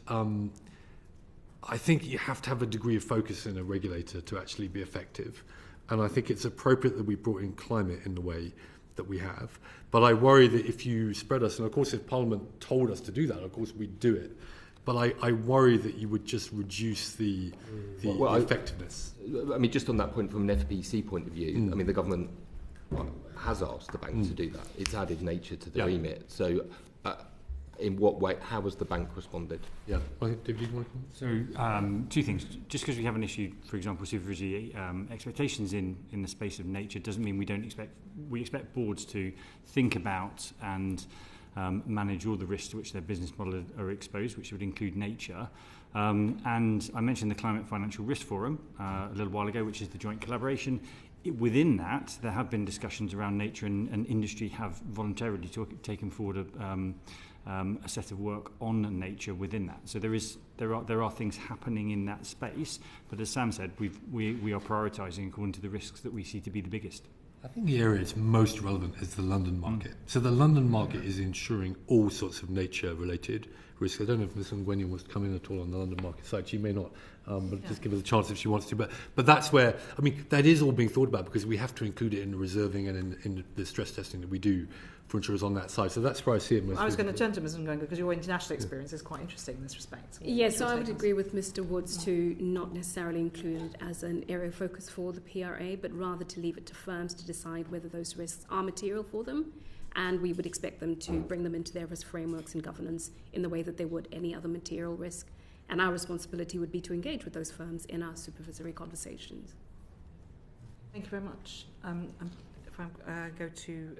I think you have to have a degree of focus in a regulator to actually be effective. And I think it's appropriate that we brought in climate in the way that we have. But I worry that if you spread us, and of course if Parliament told us to do that, of course we'd do it. But I worry that you would just reduce the effectiveness. I mean, just on that point, from an FBC point of view, I mean, the government has asked the bank to do that. It's added nature to the remit. So in what way, how has the bank responded? Yeah, I think, David, you want to So, two things. Just because we haven't issued, for example, supervisory expectations in the space of nature doesn't mean we expect boards to think about and manage all the risks to which their business model are exposed, which would include nature. And I mentioned the Climate Financial Risk Forum a little while ago, which is the joint collaboration. Within that, there have been discussions around nature, and industry have voluntarily taken forward a set of work on nature within that. So there are things happening in that space, but as Sam said, we are prioritising according to the risks that we see to be the biggest. I think the area that's most relevant is the London market. So the London market is insuring all sorts of nature-related risks. I don't know if Ms. Ngwenya wants to come in at all on the London market side. She may not, but just give us a chance if she wants to. But that's where, I mean, that is all being thought about because we have to include it in the reserving and in the stress testing that we do for insurers on that side. So that's where I see it most. I was going to turn to Ms. Ngwenya because your international experience is quite interesting in this respect. Yes, so I would agree with Mr. Woods to not necessarily include it as an area of focus for the PRA, but rather to leave it to firms to decide whether those risks are material for them, and we would expect them to bring them into their risk frameworks and governance in the way that they would any other material risk. And our responsibility would be to engage with those firms in our supervisory conversations. Thank you very much. If I go to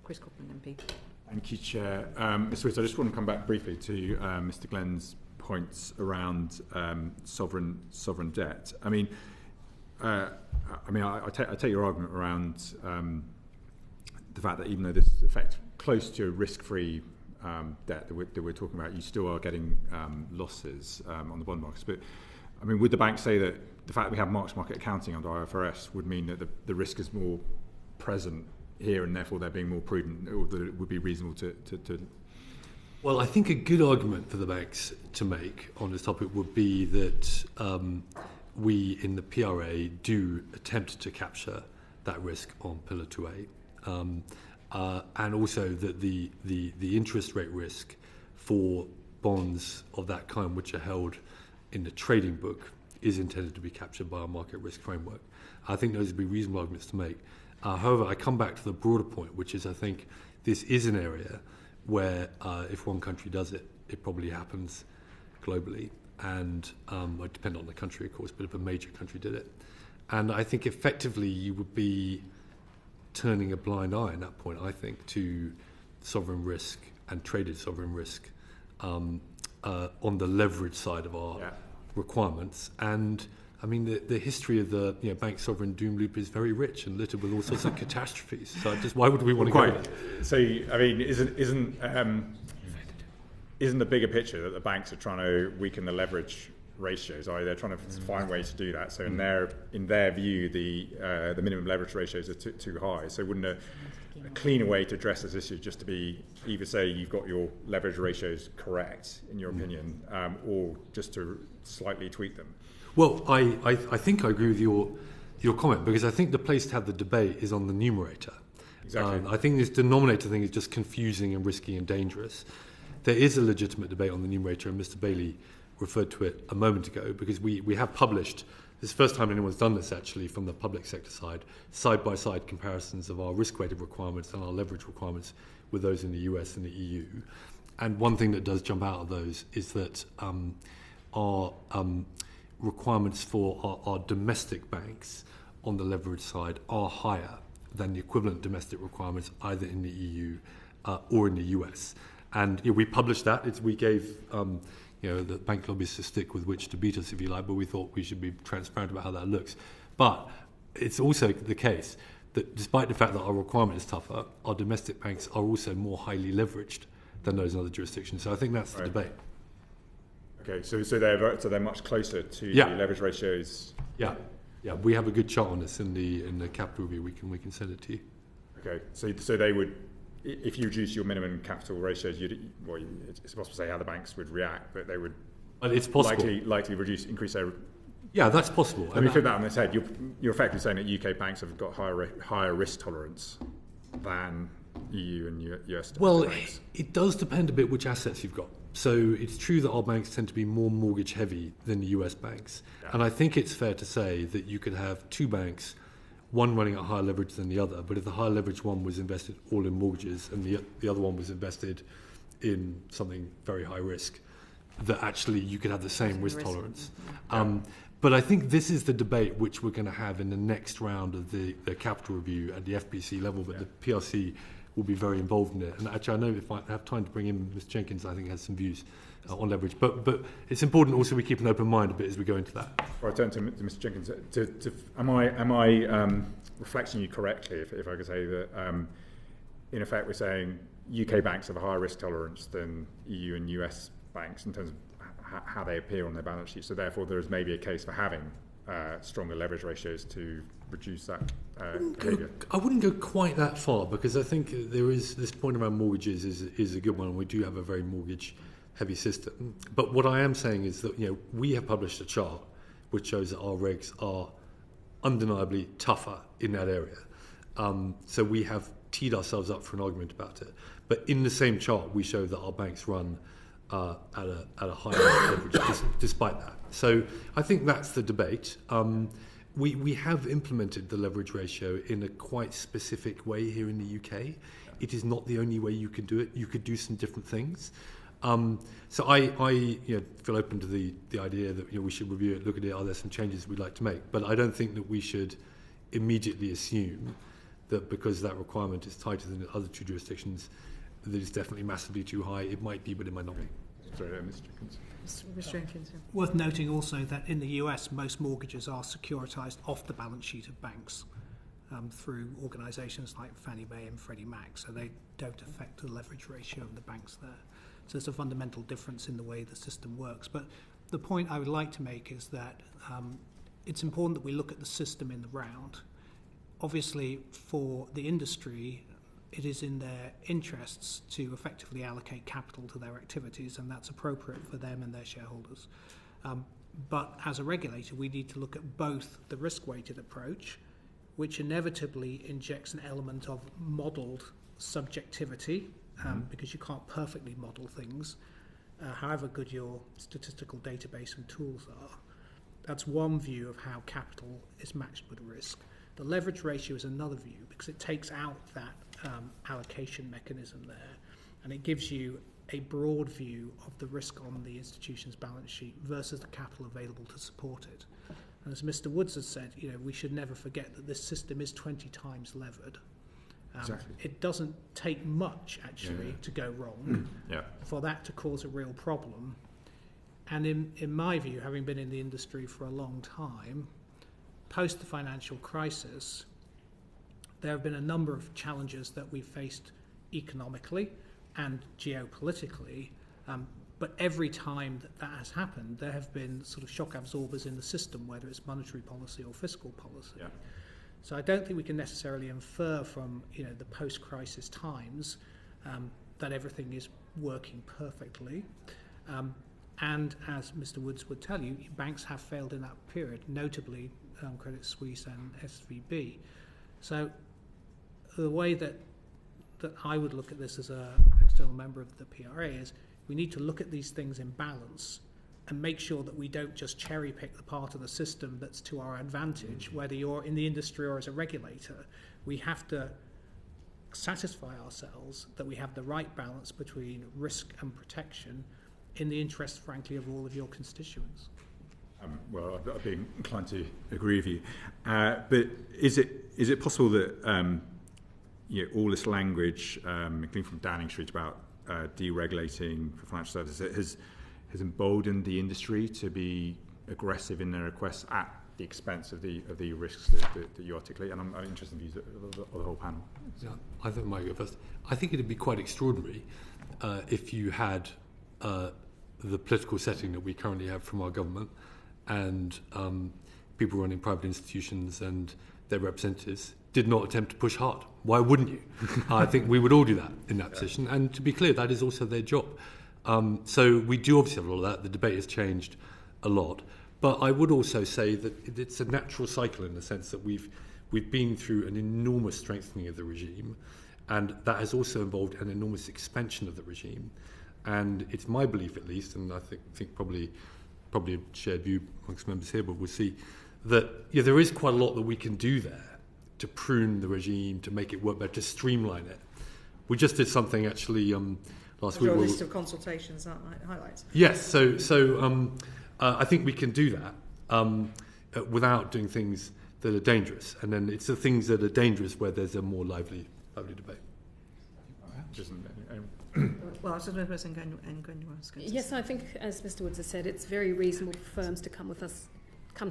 Chris Copland, MP. Thank you, Chair. Mr. Woods, I just want to come back briefly to Mr. Glenn's points around sovereign debt. I take your argument around the fact that even though this is effect close to risk-free debt that we're talking about, you still are getting losses on the bond markets. But I mean, would the bank say that the fact that we have mark-to-market accounting under IFRS would mean that the risk is more present here and therefore they're being more prudent, or that it would be reasonable to Well, I think a good argument for the banks to make on this topic would be that we in the PRA do attempt to capture that risk on Pillar 2A, and also that the interest rate risk for bonds of that kind which are held in the trading book is intended to be captured by our market risk framework. I think those would be reasonable arguments to make. However, I come back to the broader point, which is I think this is an area where if one country does it, it probably happens globally. And it would depend on the country, of course, but if a major country did it. And I think effectively you would be turning a blind eye at that point, I think, to sovereign risk and traded sovereign risk on the leverage side of our requirements. And I mean, the history of the bank sovereign doom loop is very rich and littered with all sorts of catastrophes. So just why would we want to go there? So, I mean, isn't the bigger picture that the banks are trying to weaken the leverage ratios? They're trying to find ways to do that. So in their view, the minimum leverage ratios are too high. So wouldn't a cleaner way to address this issue just to be either say you've got your leverage ratios correct in your opinion, or just to slightly tweak them? Well, I think I agree with your comment, because I think the place to have the debate is on the numerator. Exactly. I think this denominator thing is just confusing and risky and dangerous. There is a legitimate debate on the numerator, and Mr. Bailey referred to it a moment ago, because we have published, this is the first time anyone's done this actually from the public sector side-by-side comparisons of our risk-weighted requirements and our leverage requirements with those in the US and the EU. And one thing that does jump out of those is that our requirements for our domestic banks on the leverage side are higher than the equivalent domestic requirements either in the EU or in the US. And we published that. We gave the bank lobbyists a stick with which to beat us, if you like, but we thought we should be transparent about how that looks. But it's also the case that despite the fact that our requirement is tougher, our domestic banks are also more highly leveraged than those in other jurisdictions. So I think that's the debate. Okay, so they're much closer to the leverage ratios. Yeah, we have a good chart on this in the capital review. We can send it to you. Okay, so they would, if you reduce your minimum capital ratios, it's possible to say how the banks would react, but they would. But it's possible. Likely increase their. Yeah, that's possible. Let me flip that on its head. You're effectively saying that UK banks have got higher risk tolerance than EU and US well, banks. It does depend a bit which assets you've got. So it's true that our banks tend to be more mortgage heavy than the US banks. Yeah. And I think it's fair to say that you could have two banks, one running at higher leverage than the other, but if the higher leverage one was invested all in mortgages and the other one was invested in something very high risk, that actually you could have the same risk tolerance. But I think this is the debate which we're going to have in the next round of the capital review at the FPC level, but the PRC will be very involved in it. And actually, I know if I have time to bring in Ms. Jenkins, I think has some views on leverage. But it's important also we keep an open mind a bit as we go into that. Before I turn to Mr. Jenkins, am I reflecting you correctly if I could say that in effect we're saying UK banks have a higher risk tolerance than EU and US banks in terms of how they appear on their balance sheet, so therefore there is maybe a case for having stronger leverage ratios to reduce that behaviour? I wouldn't go quite that far, because I think there is this point around mortgages is a good one, and we do have a very mortgage heavy system. But what I am saying is that we have published a chart which shows that our regs are undeniably tougher in that area. So we have teed ourselves up for an argument about it. But in the same chart, we show that our banks run at a higher leverage despite that. So I think that's the debate. We have implemented the leverage ratio in a quite specific way here in the UK. It is not the only way you can do it. You could do some different things. So I feel open to the idea that we should review it, look at it, are there some changes we'd like to make? But I don't think that we should immediately assume that because that requirement is tighter than other two jurisdictions, that it's definitely massively too high. It might be, but it might not be. Sorry, Mr. Jenkins. Mr. Jenkins. Worth noting also that in the US, most mortgages are securitized off the balance sheet of banks through organisations like Fannie Mae and Freddie Mac, so they don't affect the leverage ratio of the banks there. So there's a fundamental difference in the way the system works. But the point I would like to make is that it's important that we look at the system in the round. Obviously, for the industry, it is in their interests to effectively allocate capital to their activities, and that's appropriate for them and their shareholders. But as a regulator, we need to look at both the risk-weighted approach, which inevitably injects an element of modelled subjectivity, because you can't perfectly model things, however good your statistical database and tools are. That's one view of how capital is matched with risk. The leverage ratio is another view, because it takes out that allocation mechanism there, and it gives you a broad view of the risk on the institution's balance sheet versus the capital available to support it. And as Mr. Woods has said, we should never forget that this system is 20 times levered. Exactly. It doesn't take much, actually, to go wrong for that to cause a real problem. And in my view, having been in the industry for a long time, post the financial crisis, there have been a number of challenges that we've faced economically and geopolitically, but every time that has happened, there have been sort of shock absorbers in the system, whether it's monetary policy or fiscal policy. Yeah. So I don't think we can necessarily infer from the post-crisis times that everything is working perfectly. And as Mr. Woods would tell you, banks have failed in that period, notably Credit Suisse and SVB. So the way that I would look at this as an external member of the PRA is we need to look at these things in balance and make sure that we don't just cherry pick the part of the system that's to our advantage, whether you're in the industry or as a regulator. We have to satisfy ourselves that we have the right balance between risk and protection in the interest, frankly, of all of your constituents. Well, I'd be inclined to agree with you. But is it possible that all this language, including from Downing Street, about deregulating for financial services, has emboldened the industry to be aggressive in their requests at the expense of the risks that you articulate? And I'm interested in views of the whole panel. Yeah, I think I might go first. I think it would be quite extraordinary if you had the political setting that we currently have from our government and people running private institutions and their representatives did not attempt to push hard. Why wouldn't you? I think we would all do that in that position. And to be clear, that is also their job. So we do obviously have a lot of that. The debate has changed a lot. But I would also say that it's a natural cycle in the sense that we've been through an enormous strengthening of the regime, and that has also involved an enormous expansion of the regime. And it's my belief, at least, and I think probably a shared view amongst members here, but we'll see that there is quite a lot that we can do there to prune the regime, to make it work better, to streamline it. We just did something actually last week. Your list of consultations that highlights. Yes, so I think we can do that without doing things that are dangerous, and then it's the things that are dangerous where there's a more lively debate. Well, I was going to say, Ngwenya. Yes, I think, as Mr. Woods has said, it's very reasonable for firms to come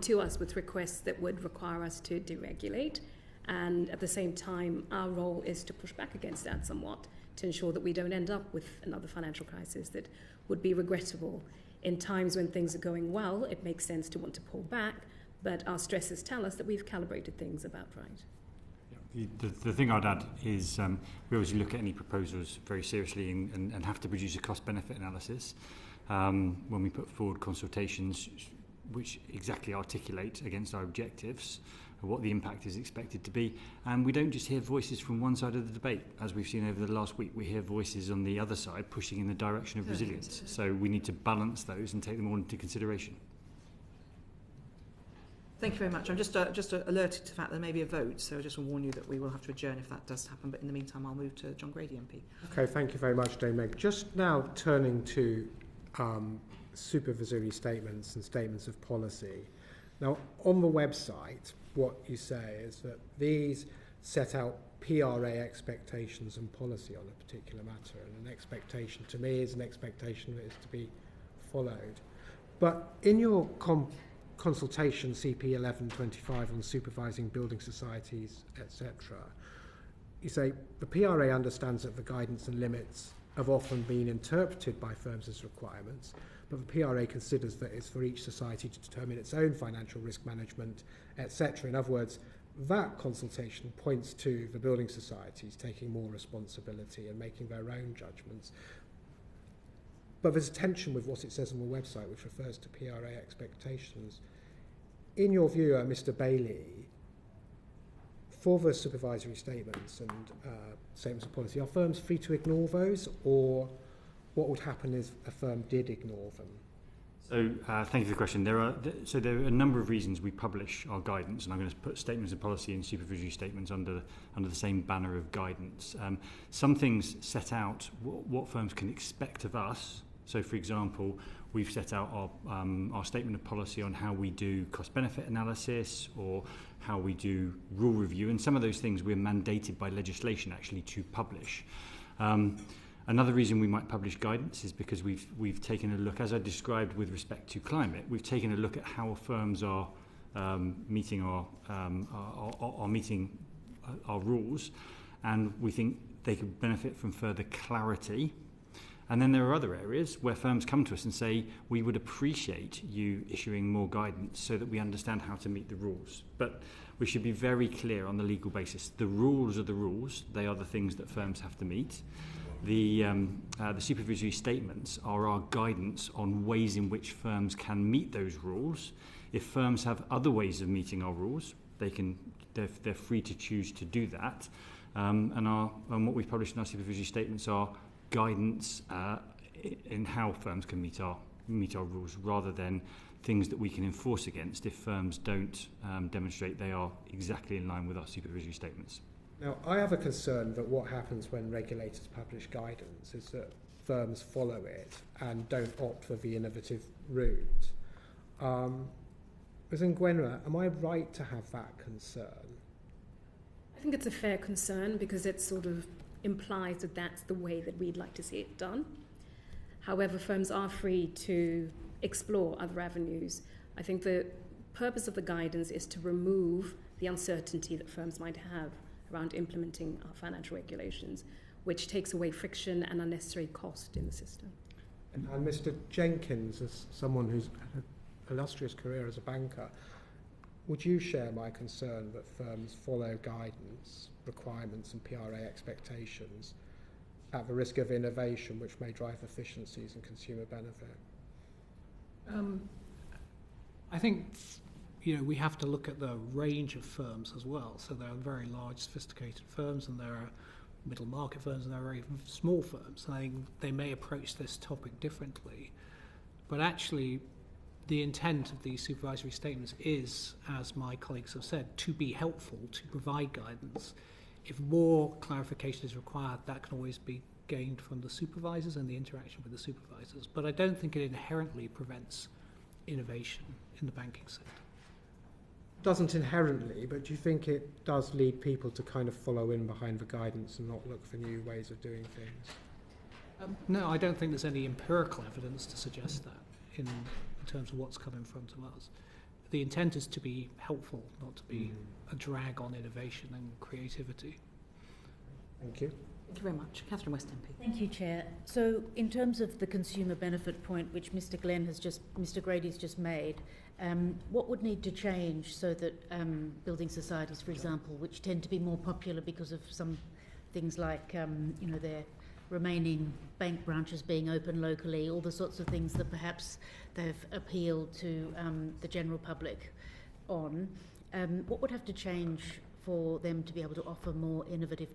to us with requests that would require us to deregulate, and at the same time, our role is to push back against that somewhat to ensure that we don't end up with another financial crisis that would be regrettable. In times when things are going well, it makes sense to want to pull back, but our stresses tell us that we've calibrated things about right. The thing I'd add is we obviously look at any proposals very seriously and have to produce a cost-benefit analysis when we put forward consultations which exactly articulate against our objectives what the impact is expected to be. And we don't just hear voices from one side of the debate. As we've seen over the last week, we hear voices on the other side pushing in the direction of resilience. So we need to balance those and take them all into consideration. Thank you very much. I'm just alerted to the fact there may be a vote, so I just want to warn you that we will have to adjourn if that does happen. But in the meantime, I'll move to John Grady MP. Okay, thank you very much, Dame Meg. Just now turning to supervisory statements and statements of policy. Now, on the website, what you say is that these set out PRA expectations and policy on a particular matter, and an expectation to me is an expectation that is to be followed. But in your consultation CP 1125 on supervising building societies, etc., you say the PRA understands that the guidance and limits have often been interpreted by firms as requirements, but the PRA considers that it's for each society to determine its own financial risk management, etc. In other words, that consultation points to the building societies taking more responsibility and making their own judgments. But there's a tension with what it says on the website, which refers to PRA expectations. In your view, Mr. Bailey, for the supervisory statements and statements of policy, are firms free to ignore those, or what would happen if a firm did ignore them? So thank you for the question. There are a number of reasons we publish our guidance, and I'm going to put statements of policy and supervisory statements under the same banner of guidance. Some things set out what firms can expect of us. So, for example, we've set out our statement of policy on how we do cost-benefit analysis or how we do rule review, and some of those things we're mandated by legislation actually to publish. Another reason we might publish guidance is because we've taken a look, as I described with respect to climate, we've taken a look at how firms are meeting our rules, and we think they could benefit from further clarity. And then there are other areas where firms come to us and say, we would appreciate you issuing more guidance so that we understand how to meet the rules. But we should be very clear on the legal basis. The rules are the rules. They are the things that firms have to meet. The supervisory statements are our guidance on ways in which firms can meet those rules. If firms have other ways of meeting our rules, they're free to choose to do that. And what we've published in our supervisory statements are guidance in how firms can meet our rules, rather than things that we can enforce against if firms don't demonstrate they are exactly in line with our supervisory statements. Now, I have a concern that what happens when regulators publish guidance is that firms follow it and don't opt for the innovative route. Ms. Ngwenya, am I right to have that concern? I think it's a fair concern because it sort of implies that that's the way that we'd like to see it done. However, firms are free to explore other avenues. I think the purpose of the guidance is to remove the uncertainty that firms might have around implementing our financial regulations, which takes away friction and unnecessary cost in the system. And Mr. Jenkins, as someone who's had an illustrious career as a banker, would you share my concern that firms follow guidance, requirements and PRA expectations at the risk of innovation, which may drive efficiencies and consumer benefit? I think we have to look at the range of firms as well. So there are very large, sophisticated firms, and there are middle market firms, and there are very small firms. And I think they may approach this topic differently. But actually, the intent of these supervisory statements is, as my colleagues have said, to be helpful, to provide guidance. If more clarification is required, that can always be gained from the supervisors and the interaction with the supervisors. But I don't think it inherently prevents innovation in the banking sector. Doesn't inherently, but do you think it does lead people to kind of follow in behind the guidance and not look for new ways of doing things? No, I don't think there's any empirical evidence to suggest that in terms of what's come in front of us. The intent is to be helpful, not to be a drag on innovation and creativity. Thank you. Thank you very much. Catherine West MP. Thank you, Chair. So in terms of the consumer benefit point, which Mr. Grady's just made, what would need to change so that building societies, for example, which tend to be more popular because of some things like, their remaining bank branches being open locally, all the sorts of things that perhaps they've appealed to the general public on, what would have to change for them to be able to offer more innovative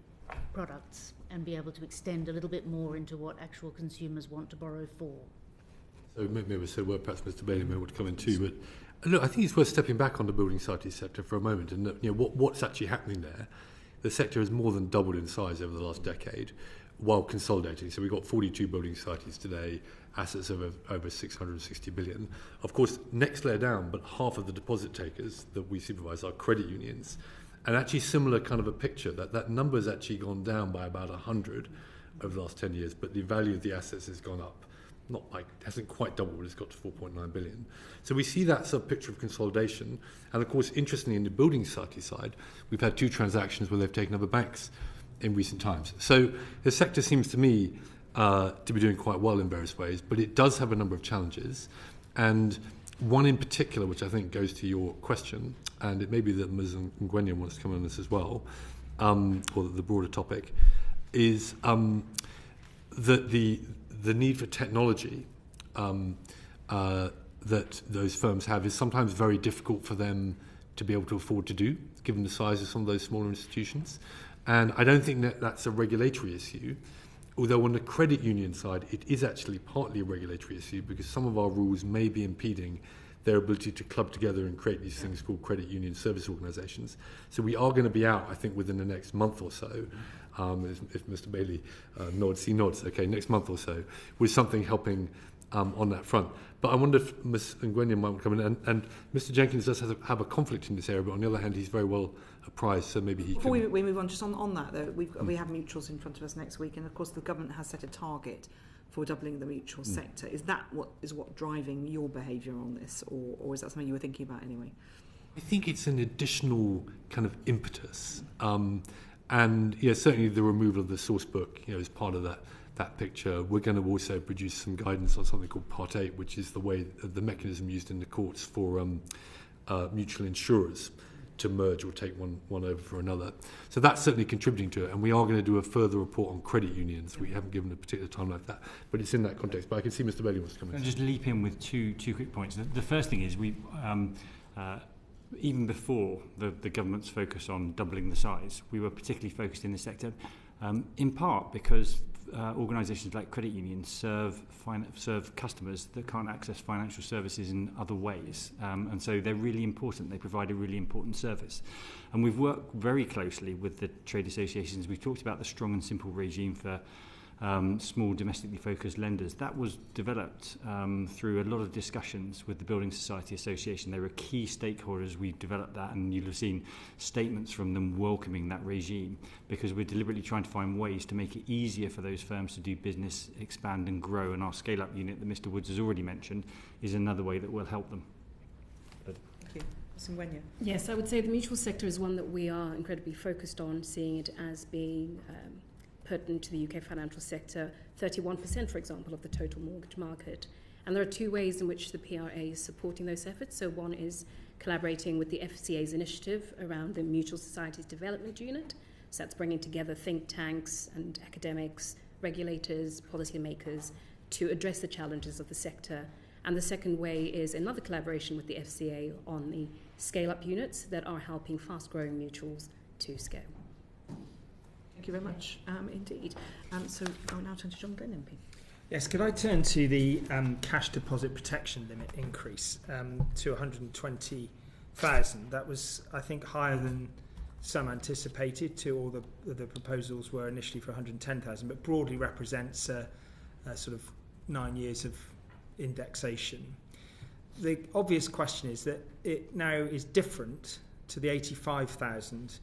products and be able to extend a little bit more into what actual consumers want to borrow for? So maybe perhaps Mr. Bailey may want to come in too, but look, I think it's worth stepping back on the building society sector for a moment and what's actually happening there. The sector has more than doubled in size over the last decade while consolidating. So we've got 42 building societies today, assets of over 660 billion. Of course, next layer down, but half of the deposit takers that we supervise are credit unions. And actually similar kind of a picture, that number has actually gone down by about 100 over the last 10 years, but the value of the assets has gone up. It hasn't quite doubled, but it's got to 4.9 billion. So we see that sort of picture of consolidation. And of course, interestingly, in the building society side, we've had 2 transactions where they've taken over banks in recent times. So the sector seems to me to be doing quite well in various ways, but it does have a number of challenges. And one in particular, which I think goes to your question, and it may be that Ms. Ngwenya wants to come on this as well, or the broader topic, is that the need for technology that those firms have is sometimes very difficult for them to be able to afford to do, given the size of some of those smaller institutions. And I don't think that that's a regulatory issue, although on the credit union side, it is actually partly a regulatory issue because some of our rules may be impeding their ability to club together and create these things called credit union service organisations. So we are going to be out, I think, within the next month or so, if Mr. Bailey nods, he nods, okay, next month or so, with something helping on that front. But I wonder if Ms. Ngwenya might come in, and Mr. Jenkins does have a conflict in this area, but on the other hand, he's very well apprised, so maybe he Before can... we move on, just on that, though, we have mutuals in front of us next week, and of course the government has set a target for doubling the mutual sector. Is that what driving your behaviour on this, or is that something you were thinking about anyway? I think it's an additional kind of impetus. And certainly the removal of the source book is part of that picture. We're going to also produce some guidance on something called Part 8, which is the mechanism used in the courts for mutual insurers to merge or take one over for another. So that's certainly contributing to it, and we are going to do a further report on credit unions. We haven't given a particular time like that, but it's in that context. But I can see Mr. Bailey wants to come in. I'll just leap in with two quick points. The first thing is we even before the government's focus on doubling the size, we were particularly focused in this sector, in part because organisations like credit unions serve customers that can't access financial services in other ways, and so they're really important. They provide a really important service, and we've worked very closely with the trade associations. We've talked about the strong and simple regime for small domestically focused lenders. That was developed through a lot of discussions with the Building Society Association. They were key stakeholders. We've developed that, and you'll have seen statements from them welcoming that regime, because we're deliberately trying to find ways to make it easier for those firms to do business, expand and grow, and our scale-up unit that Mr. Woods has already mentioned is another way that will help them. Thank you. Ms. Ngwenya. Yes, I would say the mutual sector is one that we are incredibly focused on, seeing it as being pertinent to the UK financial sector, 31%, for example, of the total mortgage market. And there are two ways in which the PRA is supporting those efforts. So one is collaborating with the FCA's initiative around the Mutual Societies Development Unit. So that's bringing together think tanks and academics, regulators, policymakers to address the challenges of the sector. And the second way is another collaboration with the FCA on the scale-up units that are helping fast-growing mutuals to scale. Thank you very much indeed. So I'll now turn to John Glenn, MP. Yes, could I turn to the cash deposit protection limit increase to 120,000? That was, I think, higher than some anticipated. All the proposals were initially for 110,000, but broadly represents a sort of 9 years of indexation. The obvious question is that it now is different to the 85,000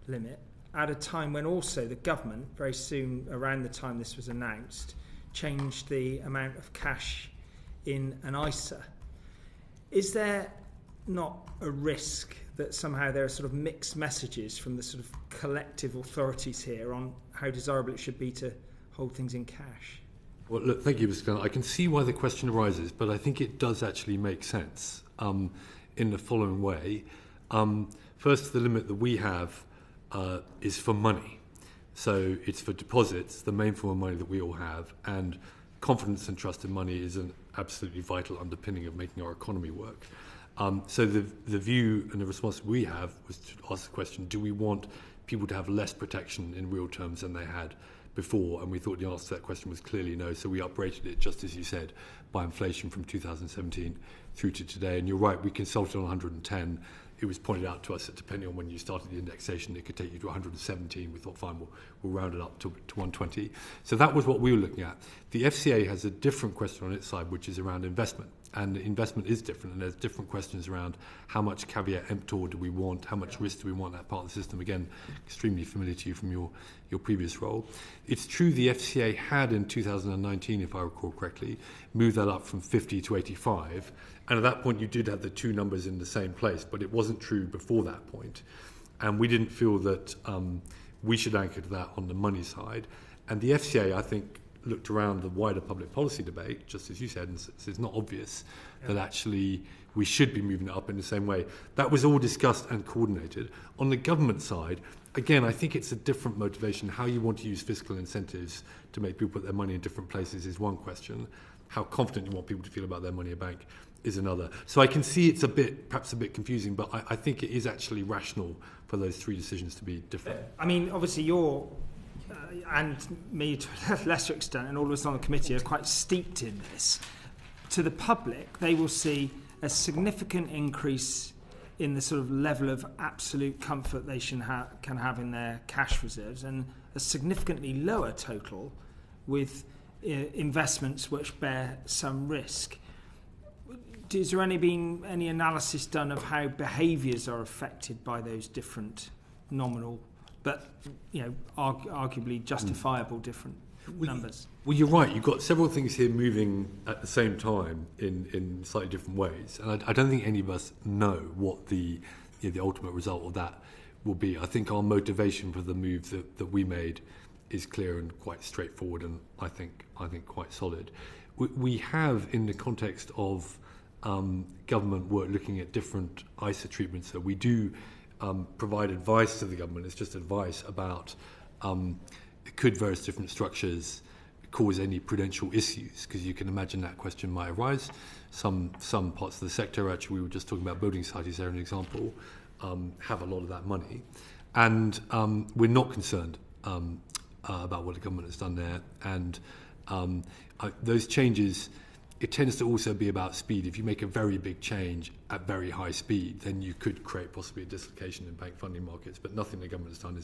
limit at a time when also the government, very soon around the time this was announced, changed the amount of cash in an ISA. Is there not a risk that somehow there are sort of mixed messages from the sort of collective authorities here on how desirable it should be to hold things in cash? Well, look, thank you, Mr. Gunn. I can see why the question arises, but I think it does actually make sense in the following way. First, the limit that we have is for money. So it's for deposits, the main form of money that we all have, and confidence and trust in money is an absolutely vital underpinning of making our economy work. So the view and the response we have was to ask the question, do we want people to have less protection in real terms than they had before? And we thought the answer to that question was clearly no, so we uprated it, just as you said, by inflation from 2017 through to today. And you're right, we consulted on 110. It was pointed out to us that depending on when you started the indexation, it could take you to 117. We thought, fine, we'll round it up to 120. So that was what we were looking at. The FCA has a different question on its side, which is around investment. And investment is different, and there's different questions around how much caveat emptor do we want, how much risk do we want that part of the system. Again, extremely familiar to you from your previous role. It's true the FCA had in 2019, if I recall correctly, moved that up from 50 to 85. And at that point, you did have the two numbers in the same place, but it wasn't true before that point. And we didn't feel that we should anchor to that on the money side. And the FCA, I think, looked around the wider public policy debate, just as you said, and it's not obvious that actually we should be moving it up in the same way. That was all discussed and coordinated. On the government side, again, I think it's a different motivation. How you want to use fiscal incentives to make people put their money in different places is one question. How confident you want people to feel about their money in a bank is another. So I can see it's perhaps a bit confusing, but I think it is actually rational for those three decisions to be different. I mean, obviously you're, and me to a lesser extent, and all of us on the committee are quite steeped in this. To the public, they will see a significant increase in the sort of level of absolute comfort they can have in their cash reserves, and a significantly lower total with investments which bear some risk. Has there been any analysis done of how behaviours are affected by those different nominal, but arguably justifiable different numbers? Well, you're right. You've got several things here moving at the same time in slightly different ways, and I don't think any of us know what the ultimate result of that will be. I think our motivation for the move that we made is clear and quite straightforward, and I think quite solid. We have, in the context of government work looking at different ISA treatments, so we do provide advice to the government. It's just advice about could various different structures cause any prudential issues, because you can imagine that question might arise. Some parts of the sector, actually we were just talking about building societies there, an example, have a lot of that money, and we're not concerned about what the government has done there, and those changes, it tends to also be about speed. If you make a very big change at very high speed, then you could create possibly a dislocation in bank funding markets, but nothing the government has done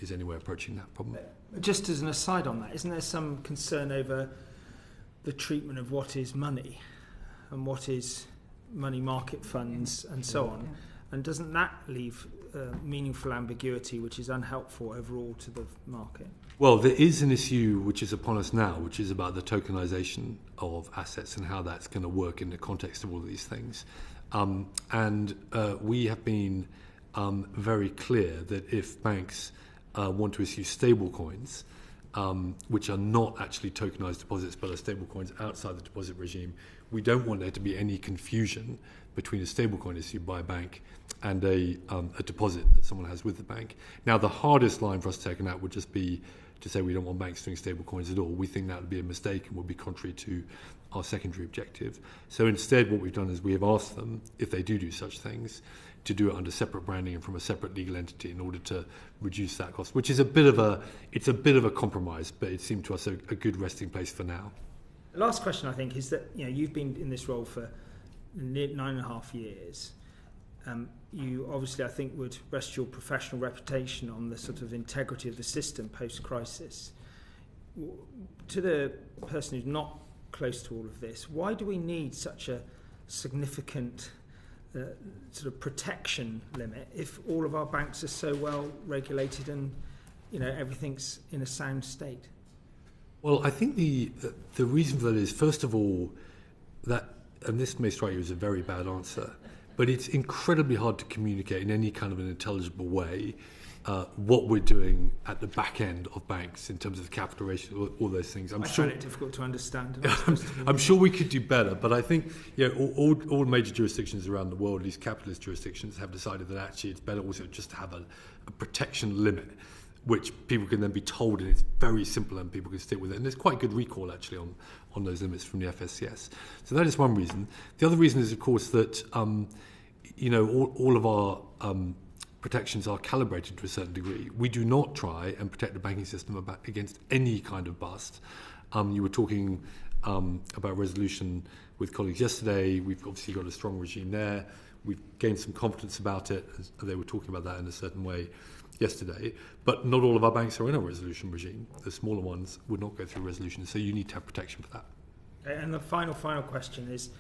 is anywhere approaching that problem. Just as an aside on that, isn't there some concern over the treatment of what is money and what is money market funds and so on? And doesn't that leave meaningful ambiguity which is unhelpful overall to the market? Well, there is an issue which is upon us now, which is about the tokenisation of assets and how that's going to work in the context of all of these things. And we have been very clear that if banks want to issue stable coins, which are not actually tokenised deposits but are stable coins outside the deposit regime, we don't want there to be any confusion between a stablecoin issued by a bank and a deposit that someone has with the bank. Now, the hardest line for us to take on that would just be to say we don't want banks doing stablecoins at all. We think that would be a mistake and would be contrary to our secondary objective. So instead, what we've done is we have asked them, if they do such things, to do it under separate branding and from a separate legal entity in order to reduce that cost, which is a bit of a compromise, but it seemed to us a good resting place for now. The last question, I think, is that you've been in this role for 9.5 years. You obviously, I think, would rest your professional reputation on the sort of integrity of the system post-crisis. To the person who's not close to all of this, why do we need such a significant sort of protection limit if all of our banks are so well regulated and everything's in a sound state? Well, I think the reason for that is, first of all, that, and this may strike you as a very bad answer, but it's incredibly hard to communicate in any kind of an intelligible way what we're doing at the back end of banks in terms of capital ratio, all those things. I find it difficult to understand. I'm sure we could do better, but I think all major jurisdictions around the world, at least capitalist jurisdictions, have decided that actually it's better also just to have a protection limit, which people can then be told, and it's very simple and people can stick with it. And there's quite good recall actually on those limits from the FSCS. So that is one reason. The other reason is, of course, that all of our protections are calibrated to a certain degree. We do not try and protect the banking system against any kind of bust. You were talking about resolution with colleagues yesterday. We've obviously got a strong regime there. We've gained some confidence about it. They were talking about that in a certain way yesterday, but not all of our banks are in a resolution regime. The smaller ones would not go through resolution, so you need to have protection for that. And the final question is,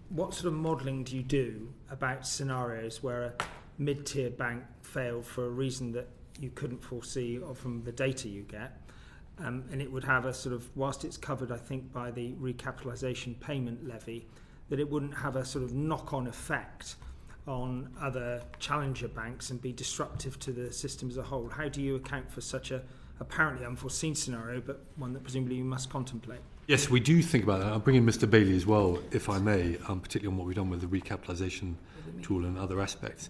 what sort of modelling do you do about scenarios where a mid-tier bank failed for a reason that you couldn't foresee or from the data you get, and it would have a sort of, whilst it's covered, I think, by the recapitalisation payment levy, that it wouldn't have a sort of knock-on effect on other challenger banks and be disruptive to the system as a whole? How do you account for such a apparently unforeseen scenario, but one that presumably you must contemplate. Yes, we do think about that. I'll bring in Mr. Bailey as well, if I may, particularly on what we've done with the recapitalisation tool and other aspects.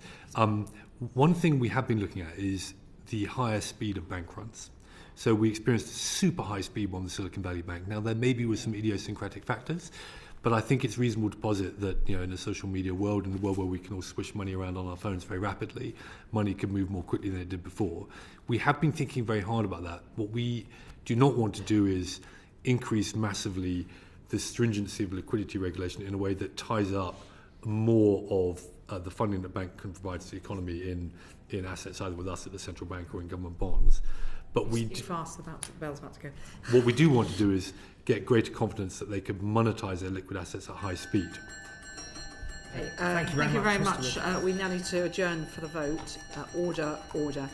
One thing we have been looking at is the higher speed of bank runs. So we experienced a super high speed on the Silicon Valley Bank. Now, there maybe was some idiosyncratic factors, but I think it's reasonable to posit that, you know, in a social media world, in the world where we can all swish money around on our phones very rapidly, money can move more quickly than it did before. We have been thinking very hard about that. What we do not want to do is increase massively the stringency of liquidity regulation in a way that ties up more of the funding that bank can provide to the economy in assets either with us at the central bank or in government bonds. But we fast, the bell's about to go. What we do want to do is get greater confidence that they could monetize their liquid assets at high speed. Thank you very much. We now need to adjourn for the vote. Order.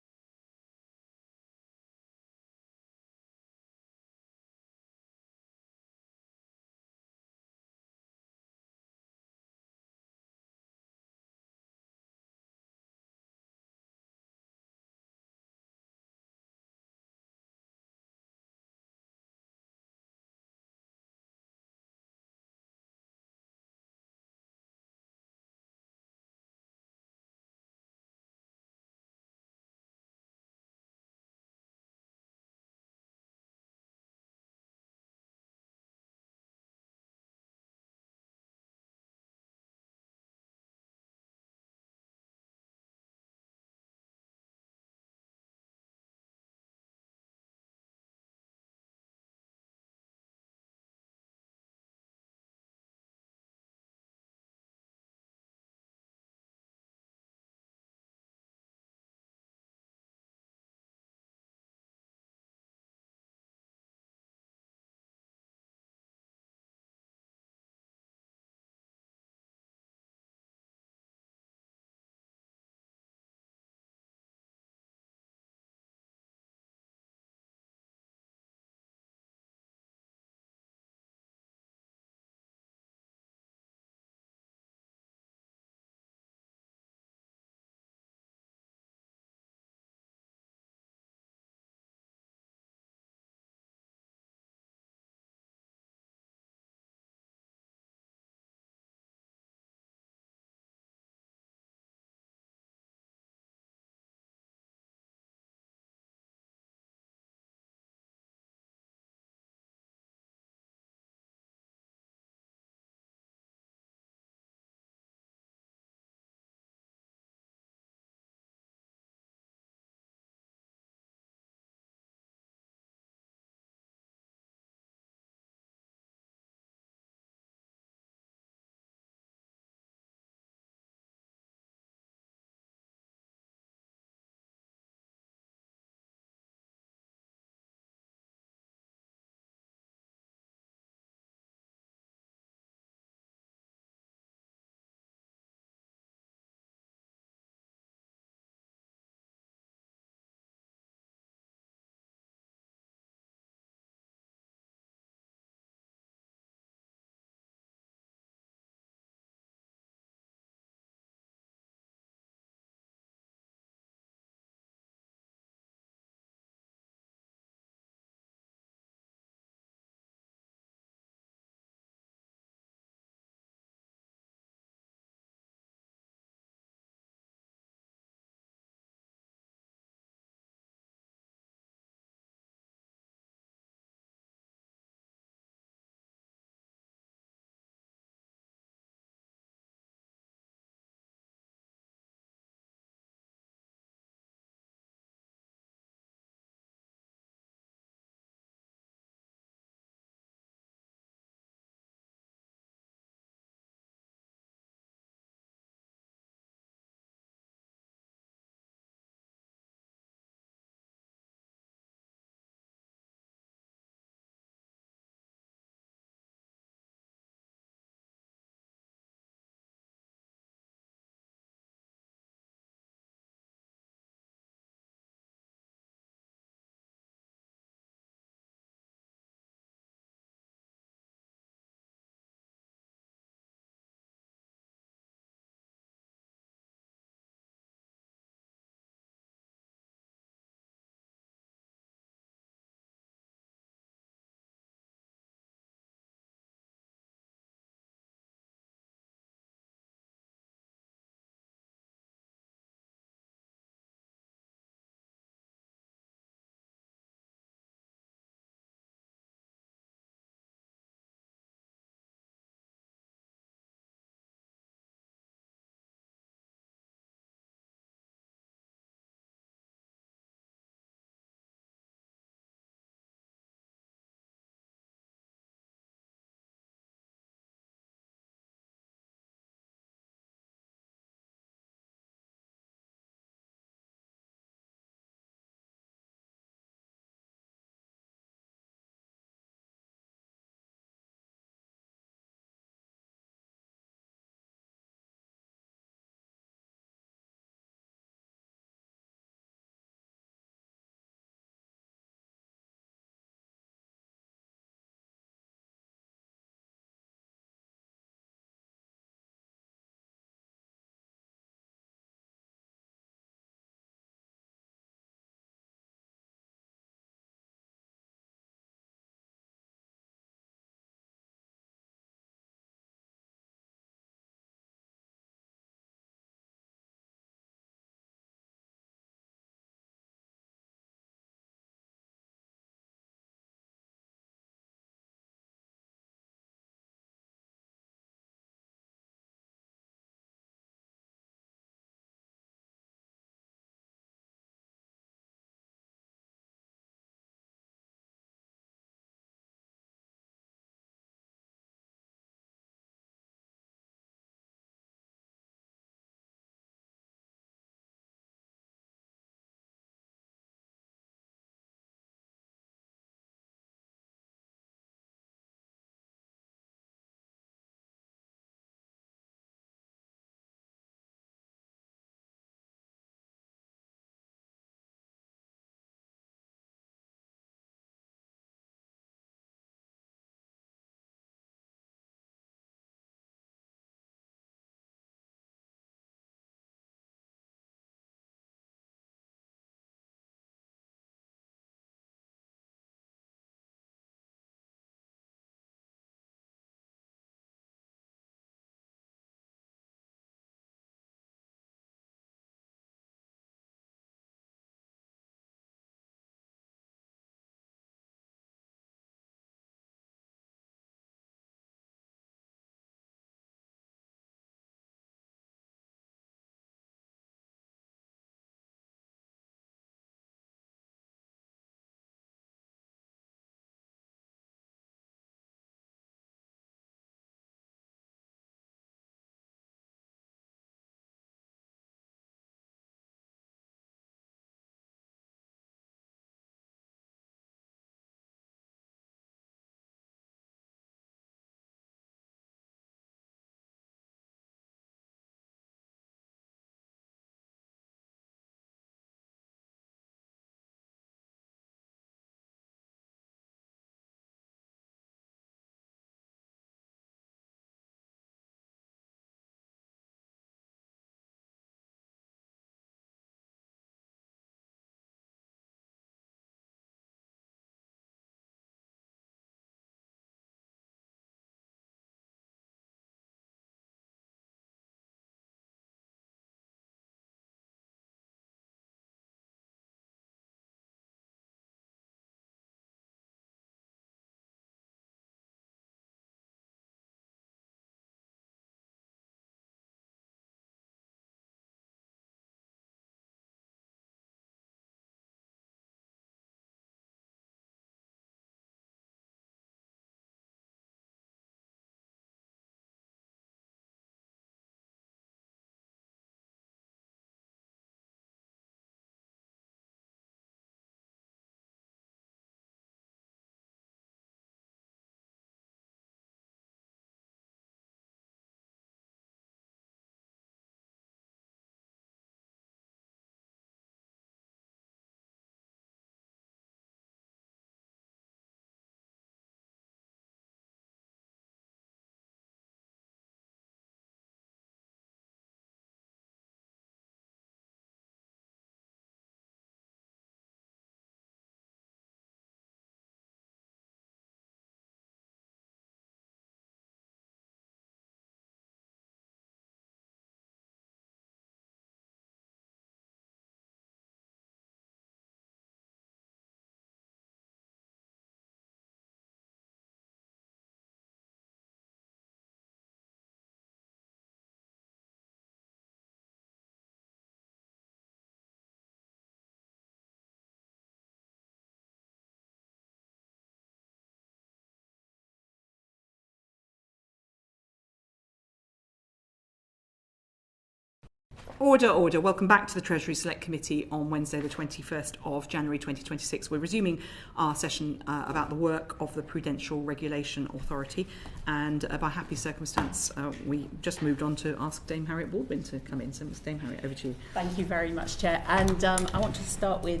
Order. Welcome back to the Treasury Select Committee on Wednesday the 21st of January 2026. We're resuming our session about the work of the Prudential Regulation Authority, and by happy circumstance we just moved on to ask Dame Harriet Baldwin to come in. So Ms. Dame Harriet, over to you. Thank you very much, Chair. And I want to start with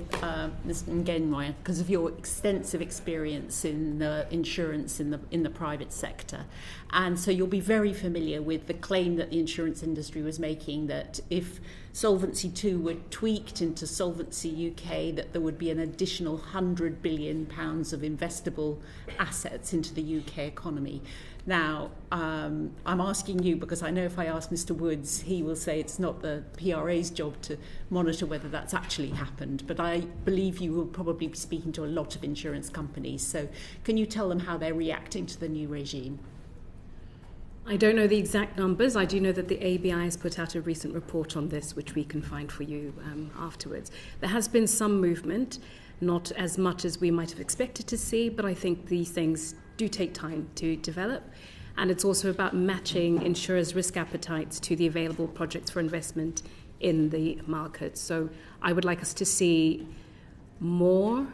Ms. Ngwenya, because of your extensive experience in insurance in the private sector. And so you'll be very familiar with the claim that the insurance industry was making that if Solvency II were tweaked into Solvency UK, that there would be an additional £100 billion of investable assets into the UK economy. Now, I'm asking you because I know if I ask Mr. Woods, he will say it's not the PRA's job to monitor whether that's actually happened. But I believe you will probably be speaking to a lot of insurance companies. So can you tell them how they're reacting to the new regime? I don't know the exact numbers. I do know that the ABI has put out a recent report on this, which we can find for you afterwards. There has been some movement, not as much as we might have expected to see, but I think these things do take time to develop. And it's also about matching insurers' risk appetites to the available projects for investment in the market. So I would like us to see more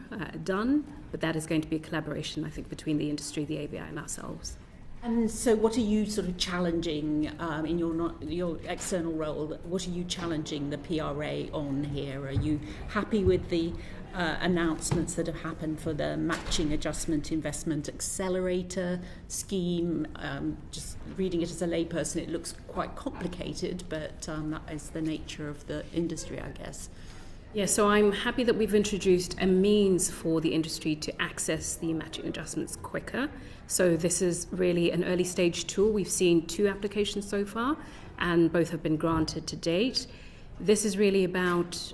done, but that is going to be a collaboration, I think, between the industry, the ABI, and ourselves. And so what are you sort of challenging in your external role? What are you challenging the PRA on here? Are you happy with the announcements that have happened for the Matching Adjustment Investment Accelerator scheme? Just reading it as a layperson, it looks quite complicated, but that is the nature of the industry, I guess. Yeah, so I'm happy that we've introduced a means for the industry to access the matching adjustments quicker. So this is really an early stage tool. We've seen 2 applications so far, and both have been granted to date. This is really about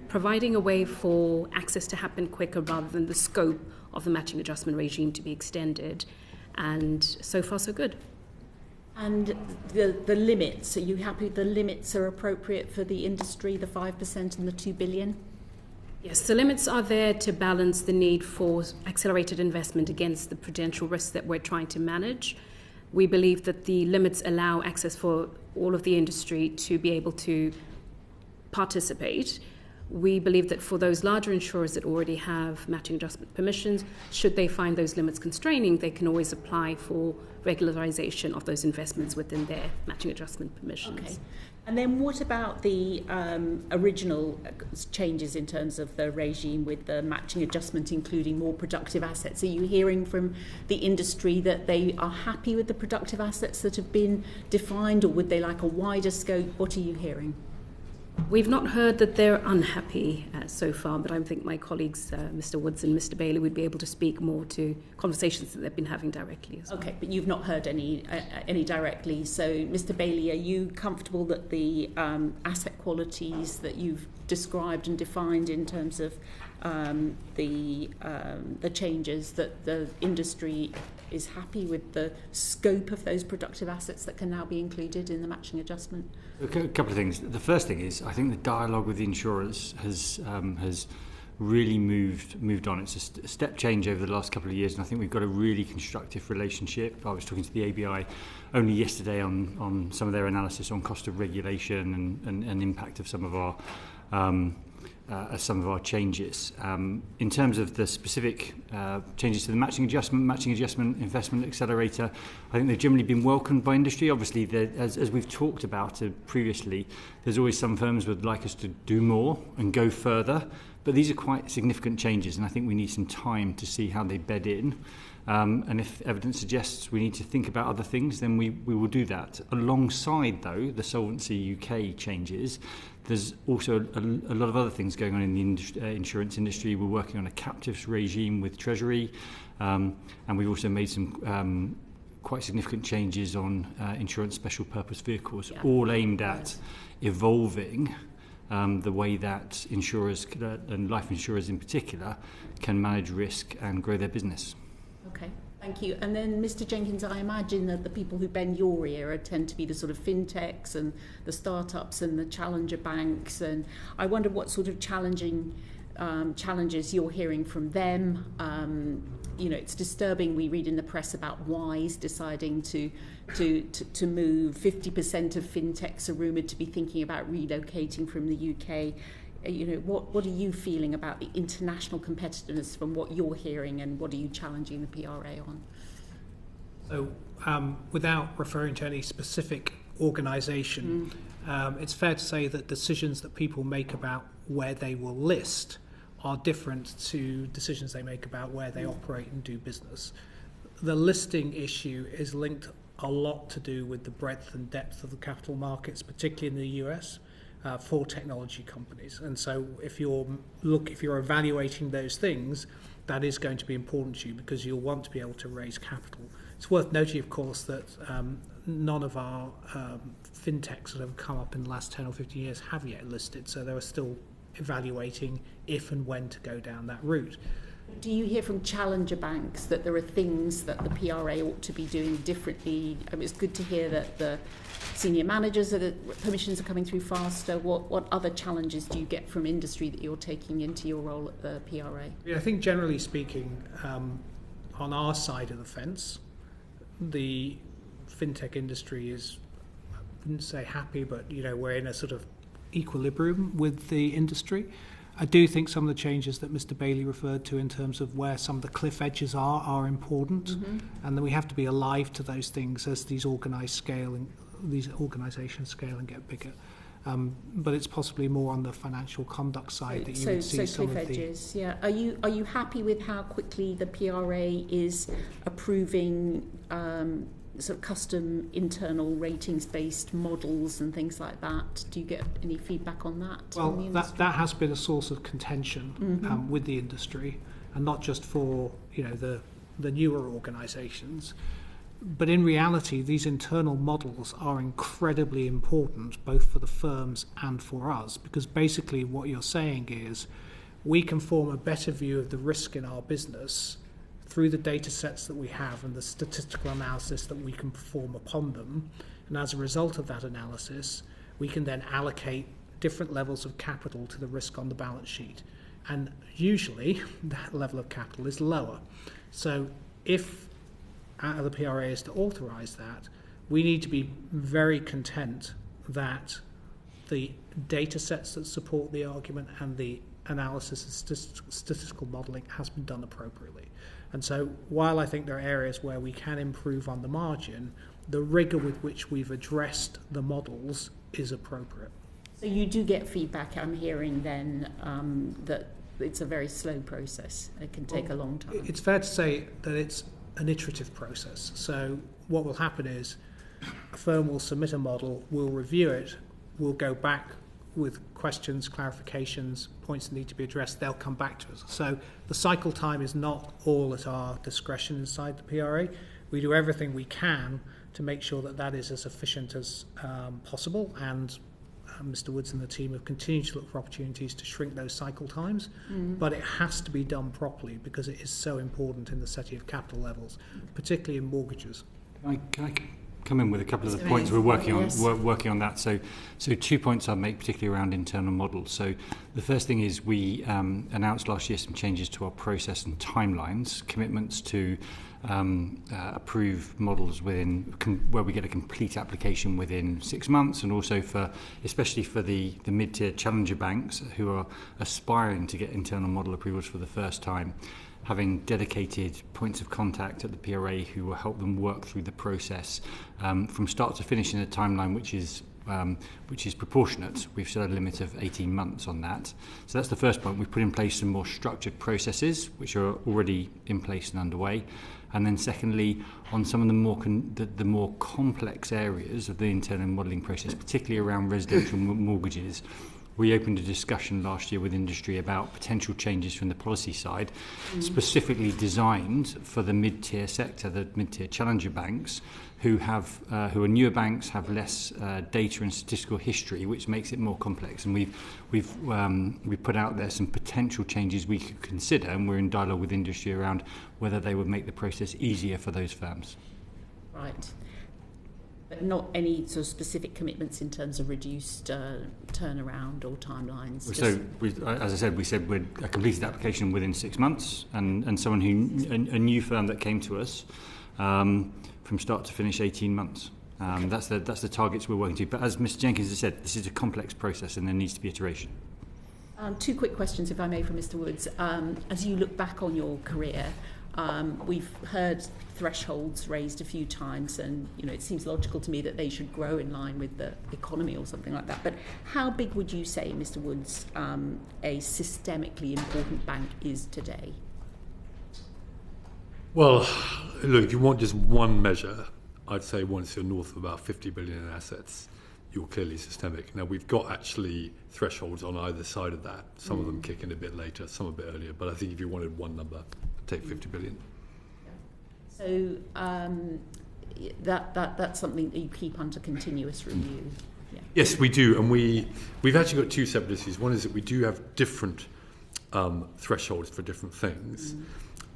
providing a way for access to happen quicker rather than the scope of the matching adjustment regime to be extended. And so far, so good. And the limits, are you happy the limits are appropriate for the industry, the 5% and the 2 billion? Yes, the limits are there to balance the need for accelerated investment against the prudential risks that we're trying to manage. We believe that the limits allow access for all of the industry to be able to participate. We believe that for those larger insurers that already have matching adjustment permissions, should they find those limits constraining, they can always apply for regularization of those investments within their matching adjustment permissions. Okay. And then what about the original changes in terms of the regime with the matching adjustment, including more productive assets? Are you hearing from the industry that they are happy with the productive assets that have been defined, or would they like a wider scope? What are you hearing? We've not heard that they're unhappy so far, but I think my colleagues, Mr. Woods and Mr. Bailey, would be able to speak more to conversations that they've been having directly as well. Okay, but you've not heard any directly. So, Mr. Bailey, are you comfortable that the asset qualities that you've described and defined in terms of the changes, that the industry is happy with the scope of those productive assets that can now be included in the matching adjustment? A couple of things. The first thing is, I think the dialogue with the insurers has really moved on. It's a step change over the last couple of years, and I think we've got a really constructive relationship. I was talking to the ABI only yesterday on some of their analysis on cost of regulation and impact of some of our changes. In terms of the specific changes to the matching adjustment investment accelerator, I think they've generally been welcomed by industry. Obviously, as we've talked about previously, there's always some firms would like us to do more and go further, but these are quite significant changes, and I think we need some time to see how they bed in. And if evidence suggests we need to think about other things, then we will do that. Alongside, though, the Solvency UK changes, there's also a lot of other things going on in the insurance industry. We're working on a captives regime with Treasury, and we've also made some quite significant changes on insurance special purpose vehicles, all aimed at evolving the way that insurers, and life insurers in particular, can manage risk and grow their business. Okay, thank you. And then, Mr. Jenkins, I imagine that the people who bend your ear tend to be the sort of fintechs and the startups and the challenger banks. And I wonder what sort of challenging challenges you're hearing from them. It's disturbing. We read in the press about Wise deciding to move. 50% of fintechs are rumoured to be thinking about relocating from the UK. What are you feeling about the international competitiveness from what you're hearing, and what are you challenging the PRA on? So, without referring to any specific organisation, it's fair to say that decisions that people make about where they will list are different to decisions they make about where they operate and do business. The listing issue is linked a lot to do with the breadth and depth of the capital markets, particularly in the US, for technology companies. And so if you're evaluating those things, that is going to be important to you because you'll want to be able to raise capital. It's worth noting, of course, that none of our fintechs that have come up in the last 10 or 15 years have yet listed, so they're still evaluating if and when to go down that route. Do you hear from challenger banks that there are things that the PRA ought to be doing differently? It's good to hear that the senior managers of the permissions are coming through faster. What other challenges do you get from industry that you're taking into your role at the PRA? Yeah, I think generally speaking, on our side of the fence, the fintech industry is, I wouldn't say happy, but we're in a sort of equilibrium with the industry. I do think some of the changes that Mr. Bailey referred to in terms of where some of the cliff edges are important, and that we have to be alive to those things as these organisations scale and get bigger. But it's possibly more on the financial conduct side that you would see some cliff of the edges. Yeah. Are you happy with how quickly the PRA is approving sort of custom internal ratings-based models and things like that? Do you get any feedback on that? Well, that has been a source of contention with the industry, and not just for the newer organisations. But in reality, these internal models are incredibly important, both for the firms and for us, because basically what you're saying is we can form a better view of the risk in our business through the data sets that we have and the statistical analysis that we can perform upon them. And as a result of that analysis, we can then allocate different levels of capital to the risk on the balance sheet. And usually that level of capital is lower. So if the PRA is to authorise that, we need to be very content that the data sets that support the argument and the analysis and statistical modelling has been done appropriately. And so while I think there are areas where we can improve on the margin, the rigour with which we've addressed the models is appropriate. So you do get feedback, I'm hearing then, that it's a very slow process. It can take a long time. It's fair to say that it's an iterative process. So what will happen is a firm will submit a model, we'll review it, we'll go back with questions, clarifications, points that need to be addressed, they'll come back to us. So the cycle time is not all at our discretion inside the PRA. We do everything we can to make sure that that is as efficient as possible, and Mr. Woods and the team have continued to look for opportunities to shrink those cycle times, but it has to be done properly because it is so important in the setting of capital levels, particularly in mortgages. Can I come in with a couple of the points we're working on? We're working on that. So 2 points I'll make, particularly around internal models. So the first thing is we announced last year some changes to our process and timelines, commitments to approve models where we get a complete application within 6 months, and also especially for the mid-tier challenger banks who are aspiring to get internal model approvals for the first time, having dedicated points of contact at the PRA who will help them work through the process from start to finish in a timeline which is proportionate. We've set a limit of 18 months on that. So that's the first point. We've put in place some more structured processes which are already in place and underway. And then secondly, on some of the more complex areas of the internal modelling process, particularly around residential mortgages, we opened a discussion last year with industry about potential changes from the policy side, specifically designed for the mid-tier sector, the mid-tier challenger banks, who are newer banks, have less data and statistical history, which makes it more complex. And we've put out there some potential changes we could consider, and we're in dialogue with industry around whether they would make the process easier for those firms. Right. But not any sort of specific commitments in terms of reduced turnaround or timelines. So, as I said, we said we'd a completed application within 6 months, and someone who a new firm that came to us from start to finish 18 months. That's the targets we're working to. But as Mr. Jenkins has said, this is a complex process, and there needs to be iteration. 2 quick questions, if I may, from Mr. Woods. As you look back on your career, we've heard thresholds raised a few times, and it seems logical to me that they should grow in line with the economy or something like that. But how big would you say, Mr. Woods, a systemically important bank is today? Well, look, if you want just one measure, I'd say once you're north of about 50 billion in assets, you're clearly systemic. Now, we've got actually thresholds on either side of that. Some of them kick in a bit later, some a bit earlier. But I think if you wanted one number, take 50 billion. So that's something that you keep under continuous review. Yeah. Yes, we do. And we've actually got 2 separate issues. One is that we do have different thresholds for different things.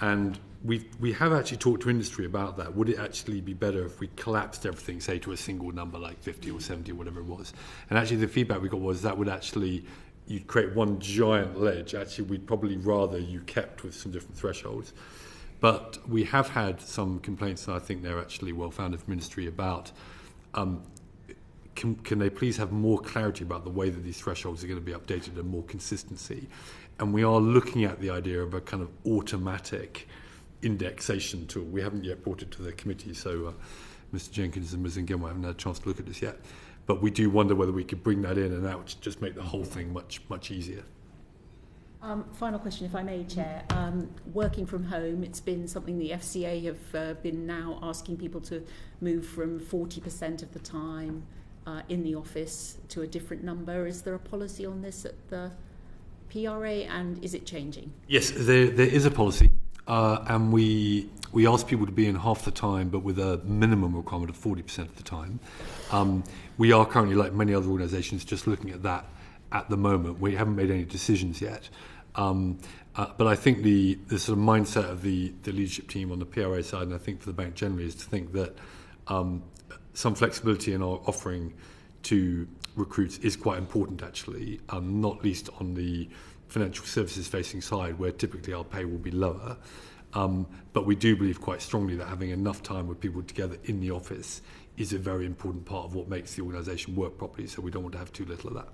And we have actually talked to industry about that. Would it actually be better if we collapsed everything, say, to a single number like 50 or 70 or whatever it was? And actually the feedback we got was that would actually, you'd create one giant ledge. Actually, we'd probably rather you kept with some different thresholds. But we have had some complaints, and I think they're actually well-founded from industry, about can they please have more clarity about the way that these thresholds are going to be updated and more consistency. And we are looking at the idea of a kind of automatic indexation tool. We haven't yet brought it to the committee, so Mr. Jenkins and Ms. Ngwenya haven't had a chance to look at this yet. But we do wonder whether we could bring that in, and that would just make the whole thing much easier. Final question, if I may, Chair. Working from home, it's been something the FCA have been now asking people to move from 40% of the time in the office to a different number. Is there a policy on this at the PRA, and is it changing? Yes, there is a policy, and we ask people to be in half the time, but with a minimum requirement of 40% of the time. We are currently, like many other organisations, just looking at that at the moment. We haven't made any decisions yet. But I think the sort of mindset of the leadership team on the PRA side, and I think for the bank generally, is to think that some flexibility in our offering to recruits is quite important, actually, not least on the financial services facing side, where typically our pay will be lower. But we do believe quite strongly that having enough time with people together in the office is a very important part of what makes the organisation work properly, so we don't want to have too little of that.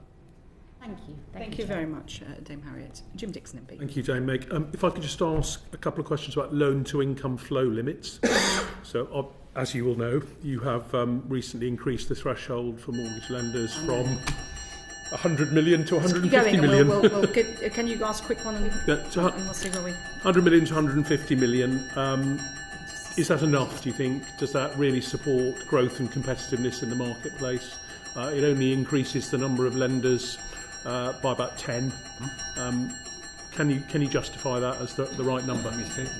Thank you. Thank you very much, Dame Harriet. Jim Dixon, MP. Thank you, Dame Meg. If I could just ask a couple of questions about loan-to-income flow limits. So, as you will know, you have recently increased the threshold for mortgage lenders from 100 million to 150 million. We'll can you ask a quick one and we'll see where we... 100 million to 150 million. Is that enough, do you think? Does that really support growth and competitiveness in the marketplace? It only increases the number of lenders by about 10. Can you justify that as the right number?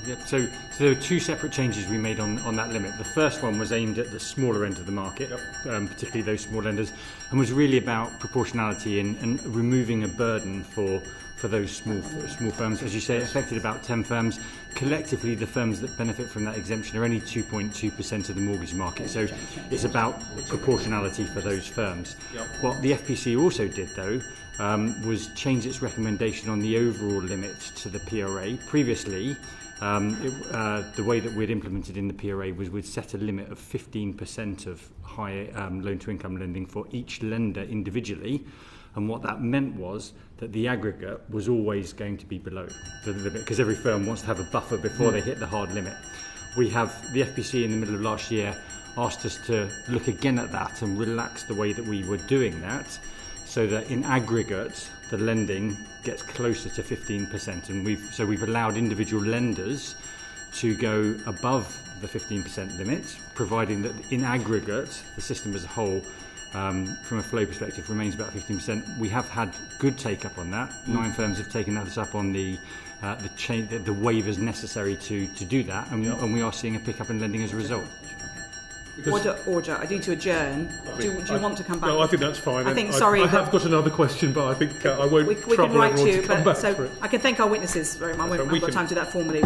Yep. So there were 2 separate changes we made on that limit. The first one was aimed at the smaller end of the market, particularly those small lenders, and was really about proportionality and removing a burden for those small firms. As you say, it affected about 10 firms. Collectively, the firms that benefit from that exemption are only 2.2% of the mortgage market. So it's about proportionality for those firms. What the FPC also did, though, was change its recommendation on the overall limit to the PRA. Previously, the way that we'd implemented in the PRA was we'd set a limit of 15% of high loan-to-income lending for each lender individually. And what that meant was that the aggregate was always going to be below the limit, because every firm wants to have a buffer before they hit the hard limit. We have the FPC in the middle of last year asked us to look again at that and relax the way that we were doing that, so that in aggregate the lending gets closer to 15%. And we've allowed individual lenders to go above the 15% limit, providing that in aggregate the system as a whole, from a flow perspective, remains about 15%. We have had good take-up on that. 9 firms have taken us up on the waivers necessary to do that, and we are seeing a pick-up in lending as a result. Order, I need to adjourn. Do you want to come back? No, I think that's fine. I have got another question, but I think I won't we trouble can write everyone to you, to come but back so for it. I can thank our witnesses very much. I haven't got time to do that formally.